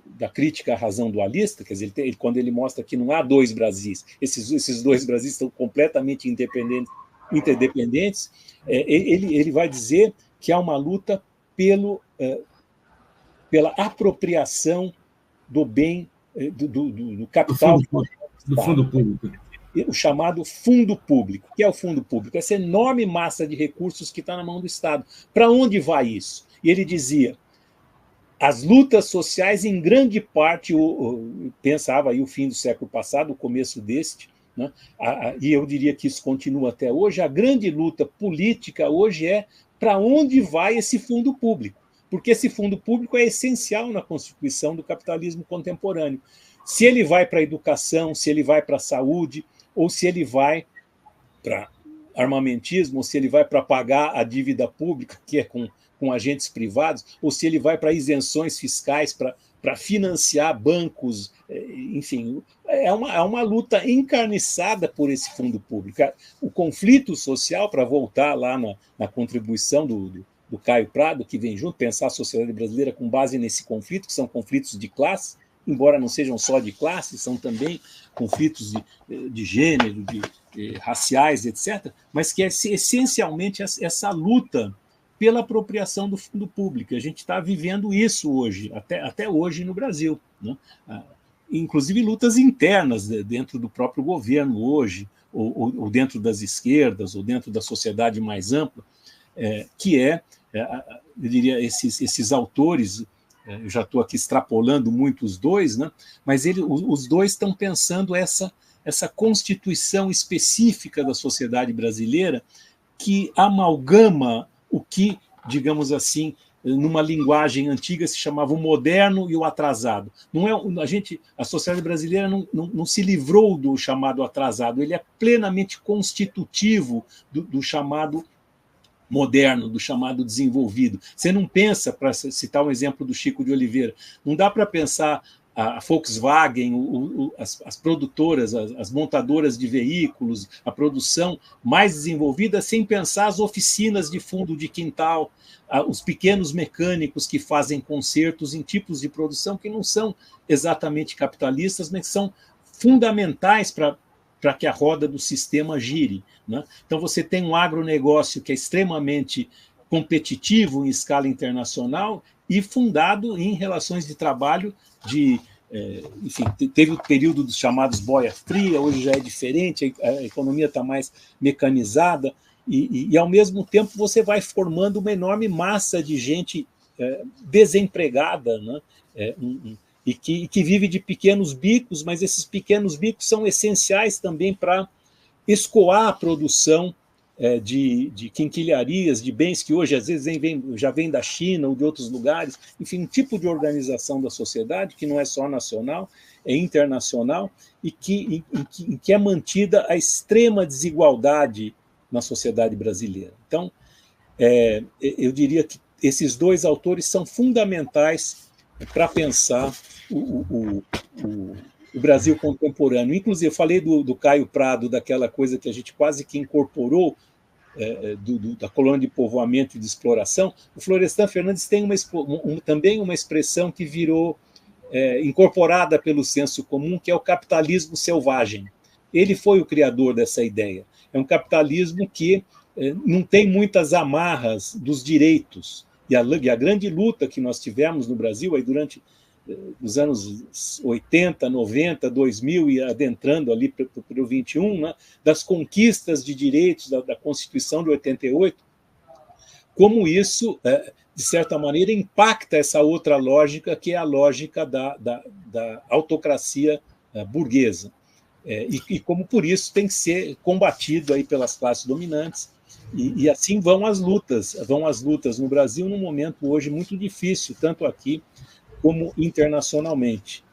da crítica à razão dualista, quer dizer, quando ele mostra que não há dois Brasis, esses dois Brasis estão completamente interdependentes, ele vai dizer que há uma luta pela apropriação do bem, do capital. Do fundo público. O chamado fundo público. O que é o fundo público? Essa enorme massa de recursos que está na mão do Estado. Para onde vai isso? E ele dizia, as lutas sociais, em grande parte, pensava aí o fim do século passado, o começo deste, né? E eu diria que isso continua até hoje, a grande luta política hoje é para onde vai esse fundo público, porque esse fundo público é essencial na constituição do capitalismo contemporâneo. Se ele vai para a educação, se ele vai para a saúde, ou se ele vai para armamentismo, ou se ele vai para pagar a dívida pública, que é com agentes privados, ou se ele vai para isenções fiscais, para financiar bancos, enfim, é uma luta encarniçada por esse fundo público. O conflito social, para voltar lá na contribuição do Caio Prado, que vem junto, pensar a sociedade brasileira com base nesse conflito, que são conflitos de classe, embora não sejam só de classe, são também conflitos de gênero, raciais, etc., mas que é essencialmente essa luta pela apropriação do fundo público. A gente está vivendo isso hoje, até hoje no Brasil, né? Inclusive lutas internas dentro do próprio governo hoje, ou dentro das esquerdas, ou dentro da sociedade mais ampla, que eu diria, esses autores, eu já estou aqui extrapolando muito os dois, né? Mas os dois estão pensando essa constituição específica da sociedade brasileira que amalgama o que, digamos assim, numa linguagem antiga se chamava o moderno e o atrasado. Não é a sociedade brasileira não se livrou do chamado atrasado, ele é plenamente constitutivo do chamado moderno, do chamado desenvolvido. Você não pensa, para citar um exemplo do Chico de Oliveira, não dá para pensar a Volkswagen, as produtoras, as montadoras de veículos, a produção mais desenvolvida, sem pensar as oficinas de fundo de quintal, os pequenos mecânicos que fazem consertos em tipos de produção que não são exatamente capitalistas, mas que são fundamentais para que a roda do sistema gire, né? Então, você tem um agronegócio que é extremamente competitivo em escala internacional e fundado em relações de trabalho enfim, teve o período dos chamados boia fria, hoje já é diferente, a economia está mais mecanizada e, ao mesmo tempo, você vai formando uma enorme massa de gente desempregada, né? E que vive de pequenos bicos, mas esses pequenos bicos são essenciais também para escoar a produção de quinquilharias, de bens que hoje às vezes já vem da China ou de outros lugares, enfim, um tipo de organização da sociedade que não é só nacional, é internacional e que é mantida a extrema desigualdade na sociedade brasileira. Então, eu diria que esses dois autores são fundamentais para pensar o Brasil contemporâneo. Inclusive, eu falei do Caio Prado, daquela coisa que a gente quase que incorporou da colônia de povoamento e de exploração. O Florestan Fernandes tem também uma expressão que virou incorporada pelo senso comum, que é o capitalismo selvagem. Ele foi o criador dessa ideia. É um capitalismo que não tem muitas amarras dos direitos. E a grande luta que nós tivemos no Brasil aí durante os anos 80, 90, 2000 e adentrando ali para o 21, né, das conquistas de direitos da Constituição de 88, como isso, de certa maneira, impacta essa outra lógica, que é a lógica da autocracia burguesa. E como, por isso, tem que ser combatido aí pelas classes dominantes. E assim vão as lutas no Brasil num momento hoje muito difícil, tanto aqui como internacionalmente.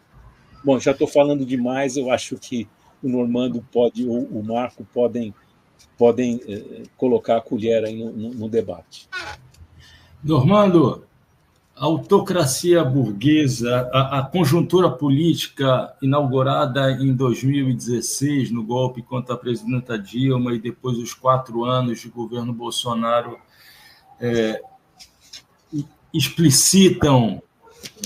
Bom, já estou falando demais, eu acho que o Normando ou o Marco podem colocar a colher aí no debate. Normando, a autocracia burguesa, a conjuntura política inaugurada em 2016 no golpe contra a presidenta Dilma e depois os 4 anos de governo Bolsonaro explicitam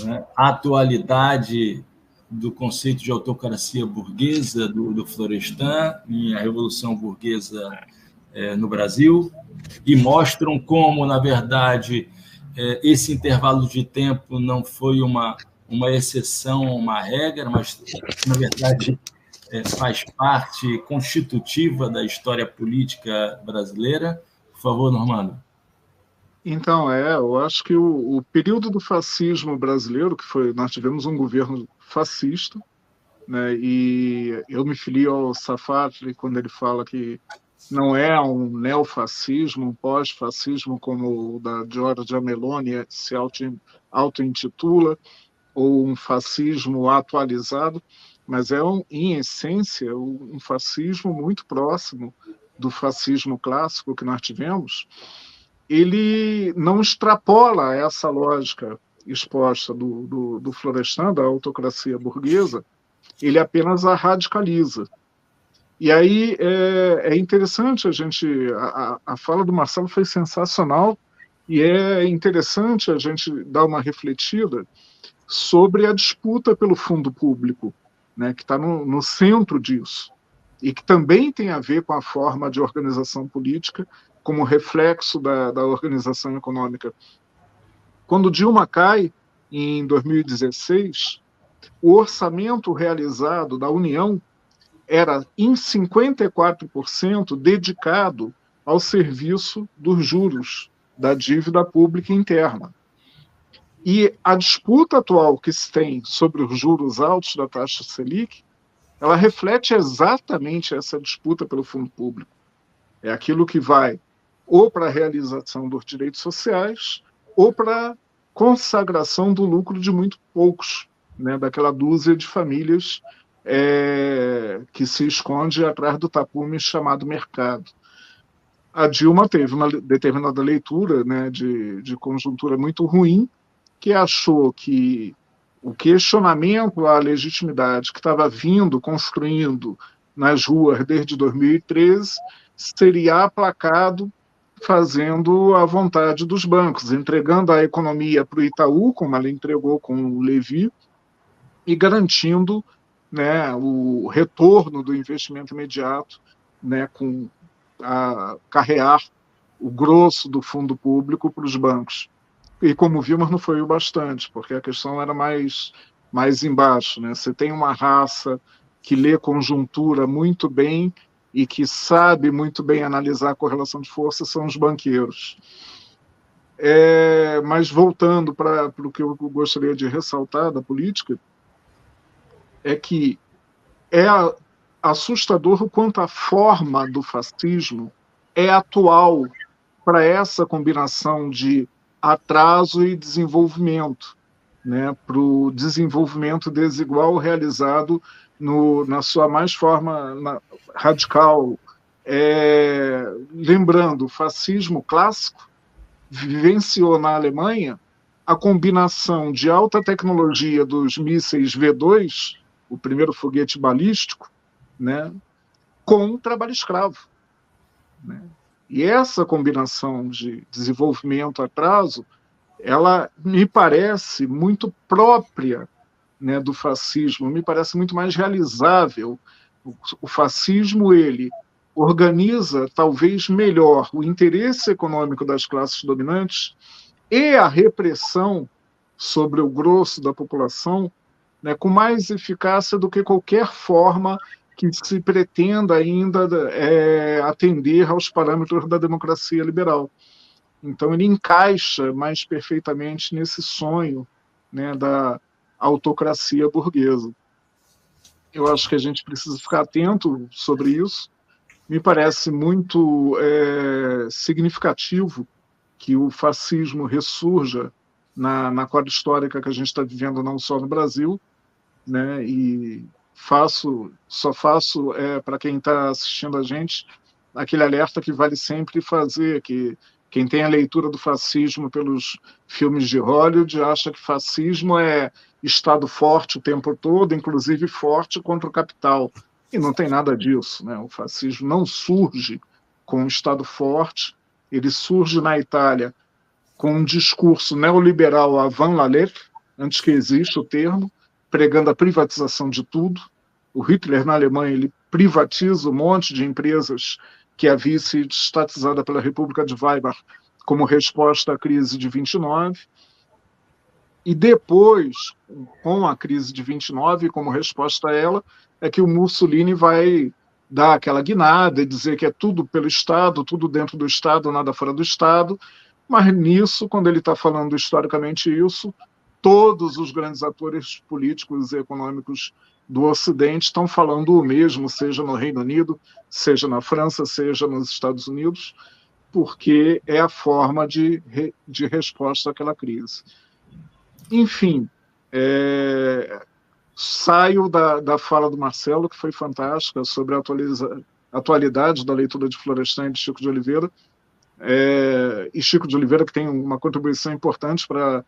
né, a atualidade do conceito de autocracia burguesa do Florestan e a Revolução Burguesa no Brasil, e mostram como, na verdade, esse intervalo de tempo não foi uma exceção, uma regra, mas, na verdade, faz parte constitutiva da história política brasileira. Por favor, Normando. Então, eu acho que o período do fascismo brasileiro, nós tivemos um governo fascista, né, e eu me filio ao Safatli quando ele fala que não é um neofascismo, um pós-fascismo como o da Giorgia Meloni se auto-intitula, ou um fascismo atualizado, mas em essência, um fascismo muito próximo do fascismo clássico que nós tivemos. Ele não extrapola essa lógica exposta do Florestan, da autocracia burguesa, ele apenas a radicaliza. E aí é interessante a fala do Marcelo foi sensacional, e é interessante a gente dar uma refletida sobre a disputa pelo fundo público, né, que está no centro disso, e que também tem a ver com a forma de organização política, como reflexo da organização econômica. Quando Dilma cai, em 2016, o orçamento realizado da União era em 54% dedicado ao serviço dos juros da dívida pública interna. E a disputa atual que se tem sobre os juros altos da taxa Selic, ela reflete exatamente essa disputa pelo fundo público. É aquilo que vai ou para a realização dos direitos sociais ou para a consagração do lucro de muito poucos, né, daquela dúzia de famílias que se esconde atrás do tapume chamado mercado. A Dilma teve uma determinada leitura, né, de conjuntura muito ruim, que achou que o questionamento à legitimidade que estava construindo nas ruas desde 2013, seria aplacado fazendo a vontade dos bancos, entregando a economia para o Itaú, como ela entregou com o Levi, e garantindo, né, o retorno do investimento imediato, né, com carrear o grosso do fundo público para os bancos. E como vimos, não foi o bastante, porque a questão era mais embaixo, né? Você tem uma raça que lê conjuntura muito bem e que sabe muito bem analisar a correlação de força, são os banqueiros. Mas voltando para o que eu gostaria de ressaltar da política, é que é assustador o quanto a forma do fascismo é atual para essa combinação de atraso e desenvolvimento, né, para o desenvolvimento desigual realizado na sua mais forma radical. Lembrando, o fascismo clássico vivenciou na Alemanha a combinação de alta tecnologia dos mísseis V2, o primeiro foguete balístico, né, com trabalho escravo, né? E essa combinação de desenvolvimento atraso, ela me parece muito própria, né, do fascismo, me parece muito mais realizável. O fascismo, ele organiza talvez melhor o interesse econômico das classes dominantes e a repressão sobre o grosso da população, né, com mais eficácia do que qualquer forma que se pretenda ainda atender aos parâmetros da democracia liberal. Então, ele encaixa mais perfeitamente nesse sonho, né, da autocracia burguesa. Eu acho que a gente precisa ficar atento sobre isso. Me parece muito significativo que o fascismo ressurja na quadra histórica que a gente está vivendo, não só no Brasil, né, e só faço para quem está assistindo a gente aquele alerta que vale sempre fazer, que quem tem a leitura do fascismo pelos filmes de Hollywood acha que fascismo é Estado forte o tempo todo, inclusive forte contra o capital. E não tem nada disso, né? O fascismo não surge com um Estado forte, ele surge na Itália com um discurso neoliberal avant la lettre, antes que exista o termo, pregando a privatização de tudo. O Hitler, na Alemanha, ele privatiza um monte de empresas que havia sido estatizada pela República de Weimar como resposta à crise de 29. E depois, com a crise de 29, como resposta a ela, é que o Mussolini vai dar aquela guinada e dizer que é tudo pelo Estado, tudo dentro do Estado, nada fora do Estado. Mas nisso, quando ele está falando historicamente isso, todos os grandes atores políticos e econômicos do Ocidente estão falando o mesmo, seja no Reino Unido, seja na França, seja nos Estados Unidos, porque é a forma de resposta àquela crise. Enfim, saio da fala do Marcelo, que foi fantástica, sobre a atualidade da leitura de Florestan e de Chico de Oliveira, e Chico de Oliveira, que tem uma contribuição importante para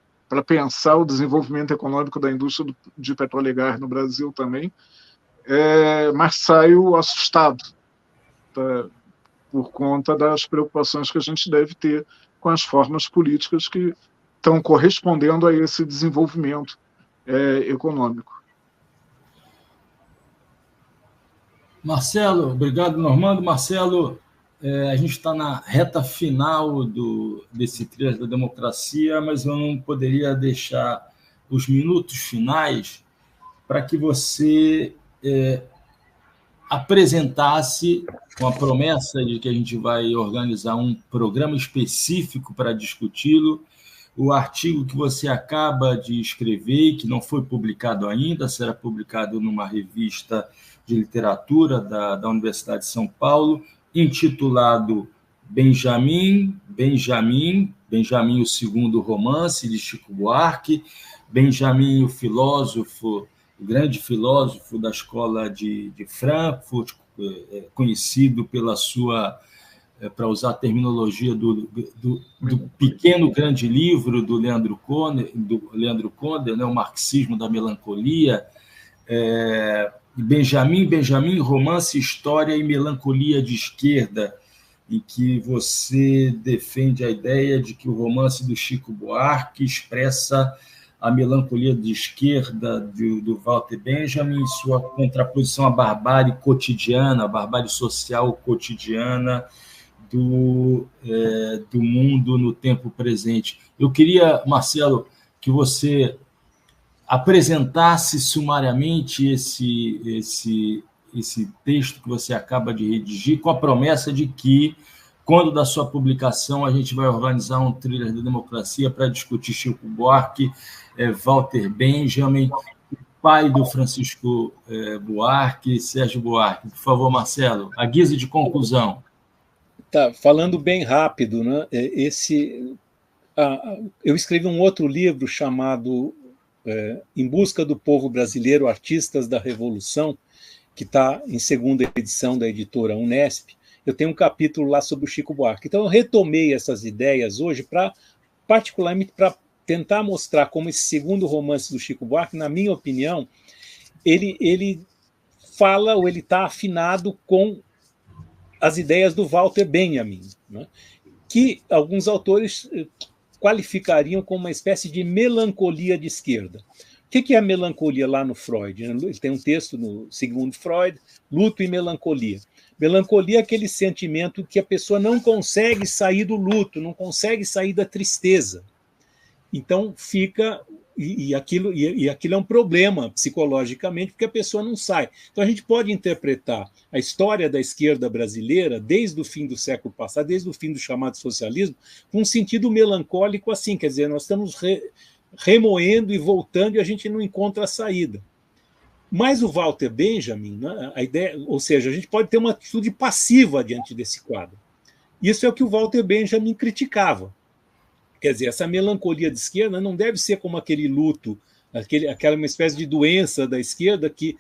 pensar o desenvolvimento econômico da indústria de petróleo e gás no Brasil também, mas saio assustado, tá, por conta das preocupações que a gente deve ter com as formas políticas que estão correspondendo a esse desenvolvimento econômico. Marcelo, obrigado, Normando. Marcelo, a gente está na reta final desse Trilhas da Democracia, mas eu não poderia deixar os minutos finais para que você apresentasse, com a promessa de que a gente vai organizar um programa específico para discuti-lo, o artigo que você acaba de escrever, que não foi publicado ainda, será publicado numa revista de literatura da Universidade de São Paulo, intitulado Benjamin, o segundo romance de Chico Buarque, Benjamin, o filósofo, o grande filósofo da escola de Frankfurt, conhecido pela sua, para usar a terminologia do pequeno grande livro do Leandro Conde, né, o Marxismo da Melancolia, Benjamin, Romance, História e Melancolia de Esquerda, em que você defende a ideia de que o romance do Chico Buarque expressa a melancolia de esquerda do Walter Benjamin, sua contraposição à barbárie cotidiana, à barbárie social cotidiana do mundo no tempo presente. Eu queria, Marcelo, que você apresentasse sumariamente esse texto que você acaba de redigir, com a promessa de que, quando da sua publicação, a gente vai organizar um Trilhas da Democracia para discutir Chico Buarque, Walter Benjamin, pai do Francisco Buarque, Sérgio Buarque. Por favor, Marcelo, a guisa de conclusão. Tá, falando bem rápido, né? Eu escrevi um outro livro chamado Em Busca do Povo Brasileiro, Artistas da Revolução, que está em segunda edição da editora Unesp. Eu tenho um capítulo lá sobre o Chico Buarque. Então, eu retomei essas ideias hoje, particularmente para tentar mostrar como esse segundo romance do Chico Buarque, na minha opinião, ele fala, ou ele está afinado com as ideias do Walter Benjamin, né? Que alguns autores qualificariam como uma espécie de melancolia de esquerda. O que é a melancolia lá no Freud? Ele tem um texto no Sigmund Freud, Luto e Melancolia. Melancolia é aquele sentimento que a pessoa não consegue sair do luto, não consegue sair da tristeza. Então fica... E aquilo é um problema psicologicamente, porque a pessoa não sai. Então a gente pode interpretar a história da esquerda brasileira desde o fim do século passado, desde o fim do chamado socialismo, com um sentido melancólico assim, quer dizer, nós estamos remoendo e voltando e a gente não encontra a saída. Mas o Walter Benjamin, né, a ideia, ou seja, a gente pode ter uma atitude passiva diante desse quadro. Isso é o que o Walter Benjamin criticava. Quer dizer, essa melancolia de esquerda não deve ser como aquele luto, aquela uma espécie de doença da esquerda que,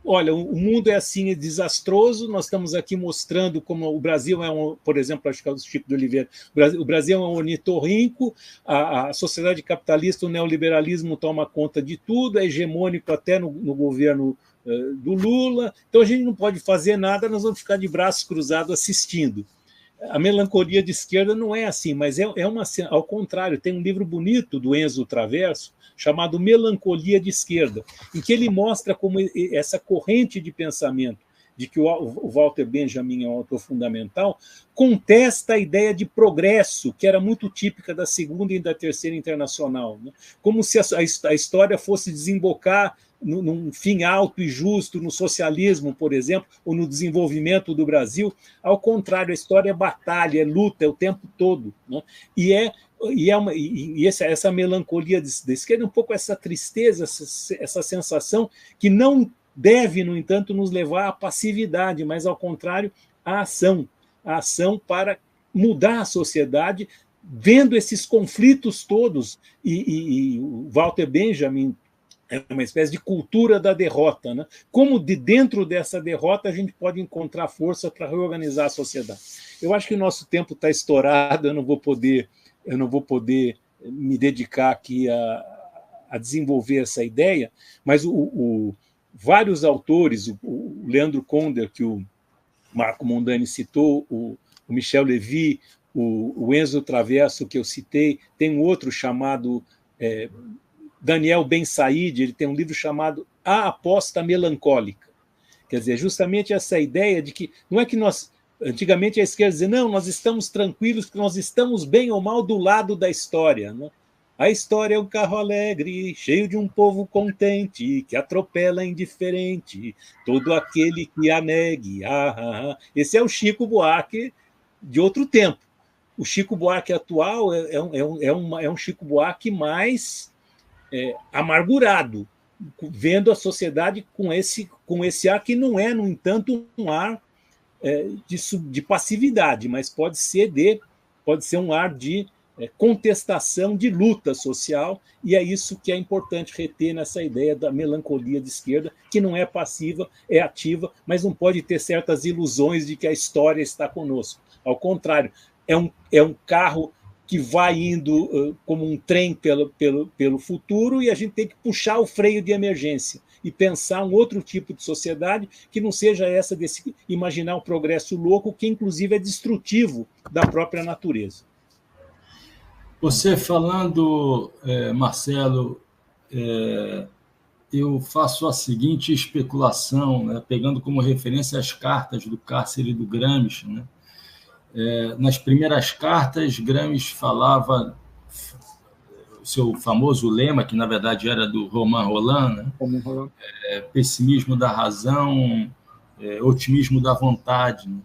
olha, o mundo é assim, é desastroso, nós estamos aqui mostrando como o Brasil por exemplo, acho que é o Chico de Oliveira, o Brasil é um ornitorrinco, a sociedade capitalista, o neoliberalismo toma conta de tudo, é hegemônico até no governo do Lula, então a gente não pode fazer nada, nós vamos ficar de braços cruzados assistindo. A melancolia de esquerda não é assim, mas ao contrário, tem um livro bonito do Enzo Traverso, chamado Melancolia de Esquerda, em que ele mostra como essa corrente de pensamento de que o Walter Benjamin é um autor fundamental, contesta a ideia de progresso, que era muito típica da Segunda e da Terceira Internacional, né? Como se a história fosse desembocar num fim alto e justo, no socialismo, por exemplo, ou no desenvolvimento do Brasil. Ao contrário, a história é batalha, é luta, é o tempo todo, né? Essa melancolia da esquerda, um pouco essa tristeza, essa sensação que não deve, no entanto, nos levar à passividade, mas, ao contrário, à ação para mudar a sociedade, vendo esses conflitos todos. E o Walter Benjamin é uma espécie de cultura da derrota, né? Como de dentro dessa derrota a gente pode encontrar força para reorganizar a sociedade. Eu acho que o nosso tempo está estourado, eu não vou poder me dedicar aqui a desenvolver essa ideia, mas vários autores, o Leandro Konder, que o Marco Mondani citou, o Michel Levy, o Enzo Traverso, que eu citei, tem um outro chamado Daniel Ben Said, ele tem um livro chamado A Aposta Melancólica. Quer dizer, justamente essa ideia de que não é que nós... Antigamente a esquerda dizia, não, nós estamos tranquilos, porque nós estamos bem ou mal do lado da história, né? A história é um carro alegre, cheio de um povo contente, que atropela indiferente todo aquele que a negue. Esse é o Chico Buarque de outro tempo. O Chico Buarque atual é um Chico Buarque mais amargurado, vendo a sociedade com esse ar que não é, no entanto, um ar de passividade, mas pode ser um ar de contestação, de luta social, e é isso que é importante reter nessa ideia da melancolia de esquerda, que não é passiva, é ativa, mas não pode ter certas ilusões de que a história está conosco. Ao contrário, é um carro que vai indo como um trem pelo futuro, e a gente tem que puxar o freio de emergência e pensar um outro tipo de sociedade que não seja essa desse imaginar um progresso louco, que inclusive é destrutivo da própria natureza. Você falando, Marcelo, eu faço a seguinte especulação, né, pegando como referência as cartas do Cárcere e do Gramsci, né? Nas primeiras cartas, Gramsci falava o seu famoso lema, que na verdade era do Romain Rolland, né? Pessimismo da razão, otimismo da vontade, né?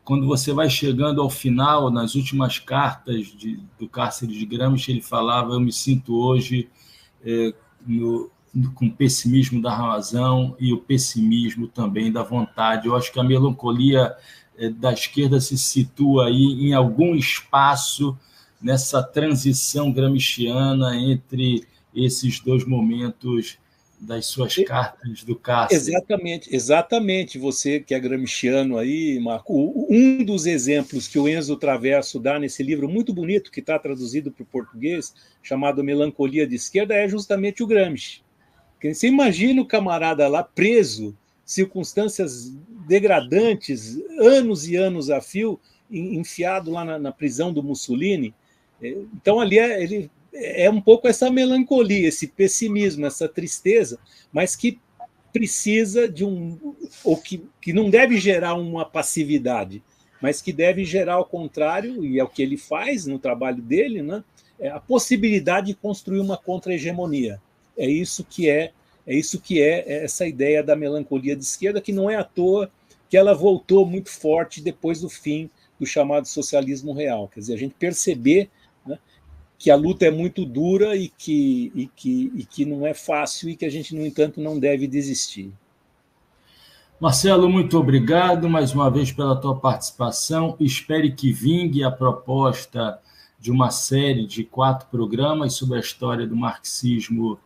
Quando você vai chegando ao final, nas últimas cartas do Cárcere de Gramsci, ele falava, eu me sinto hoje com o pessimismo da razão e o pessimismo também da vontade. Eu acho que a melancolia da esquerda se situa aí em algum espaço nessa transição gramsciana entre esses dois momentos das suas cartas do Cárcere. Exatamente. Você que é gramsciano aí, Marco, um dos exemplos que o Enzo Traverso dá nesse livro muito bonito, que está traduzido para o português, chamado Melancolia de Esquerda, é justamente o Gramsci. Você imagina o camarada lá preso, circunstâncias degradantes, anos e anos a fio, enfiado lá na prisão do Mussolini. Então, ali ele é um pouco essa melancolia, esse pessimismo, essa tristeza, mas que precisa de ou que não deve gerar uma passividade, mas que deve gerar ao contrário, e é o que ele faz no trabalho dele, né? A possibilidade de construir uma contra-hegemonia. É isso que é essa ideia da melancolia de esquerda, que não é à toa que ela voltou muito forte depois do fim do chamado socialismo real. Quer dizer, a gente perceber, né, que a luta é muito dura e que não é fácil e que a gente, no entanto, não deve desistir. Marcelo, muito obrigado mais uma vez pela tua participação. Espere que vingue a proposta de uma série de 4 programas sobre a história do marxismo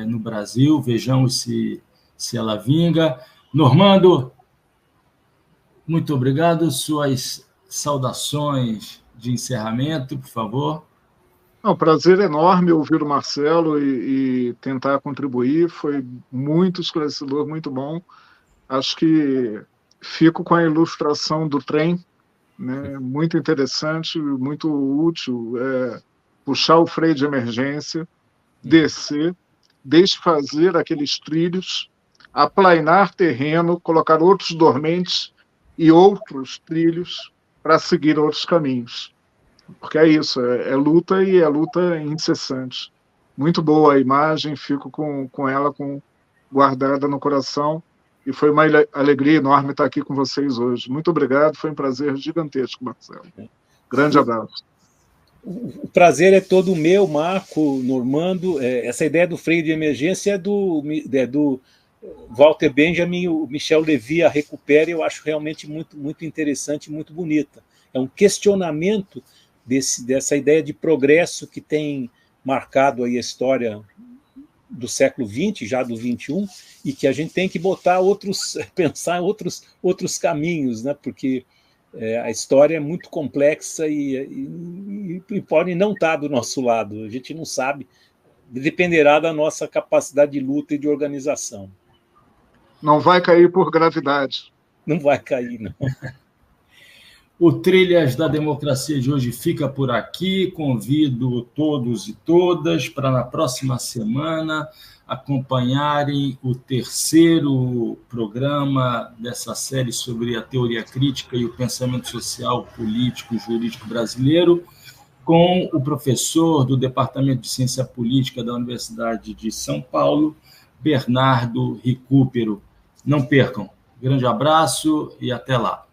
no Brasil. Vejamos se ela vinga. Normando, muito obrigado. Suas saudações de encerramento, por favor. É um prazer enorme ouvir o Marcelo e tentar contribuir. Foi muito esclarecedor, muito bom. Acho que fico com a ilustração do trem né? Muito interessante, muito útil, puxar o freio de emergência, descer, desfazer aqueles trilhos, aplainar terreno, colocar outros dormentes e outros trilhos para seguir outros caminhos. Porque é isso, é luta e é luta incessante. Muito boa a imagem, fico com ela guardada no coração, e foi uma alegria enorme estar aqui com vocês hoje. Muito obrigado, foi um prazer gigantesco, Marcelo. Grande abraço. O prazer é todo meu, Marco, Normando. Essa ideia do freio de emergência é do Walter Benjamin, o Michel Levy a recupera, e eu acho realmente muito, muito interessante, muito bonita. É um questionamento dessa ideia de progresso que tem marcado aí a história do século XX, já do XXI, e que a gente tem que pensar em outros caminhos, né? Porque a história é muito complexa e pode não estar do nosso lado. A gente não sabe, dependerá da nossa capacidade de luta e de organização. Não vai cair por gravidade. Não vai cair, não. O Trilhas da Democracia de hoje fica por aqui. Convido todos e todas para, na próxima semana, acompanharem o terceiro programa dessa série sobre a teoria crítica e o pensamento social, político e jurídico brasileiro, com o professor do Departamento de Ciência Política da Universidade de São Paulo, Bernardo Recupero. Não percam. Grande abraço e até lá.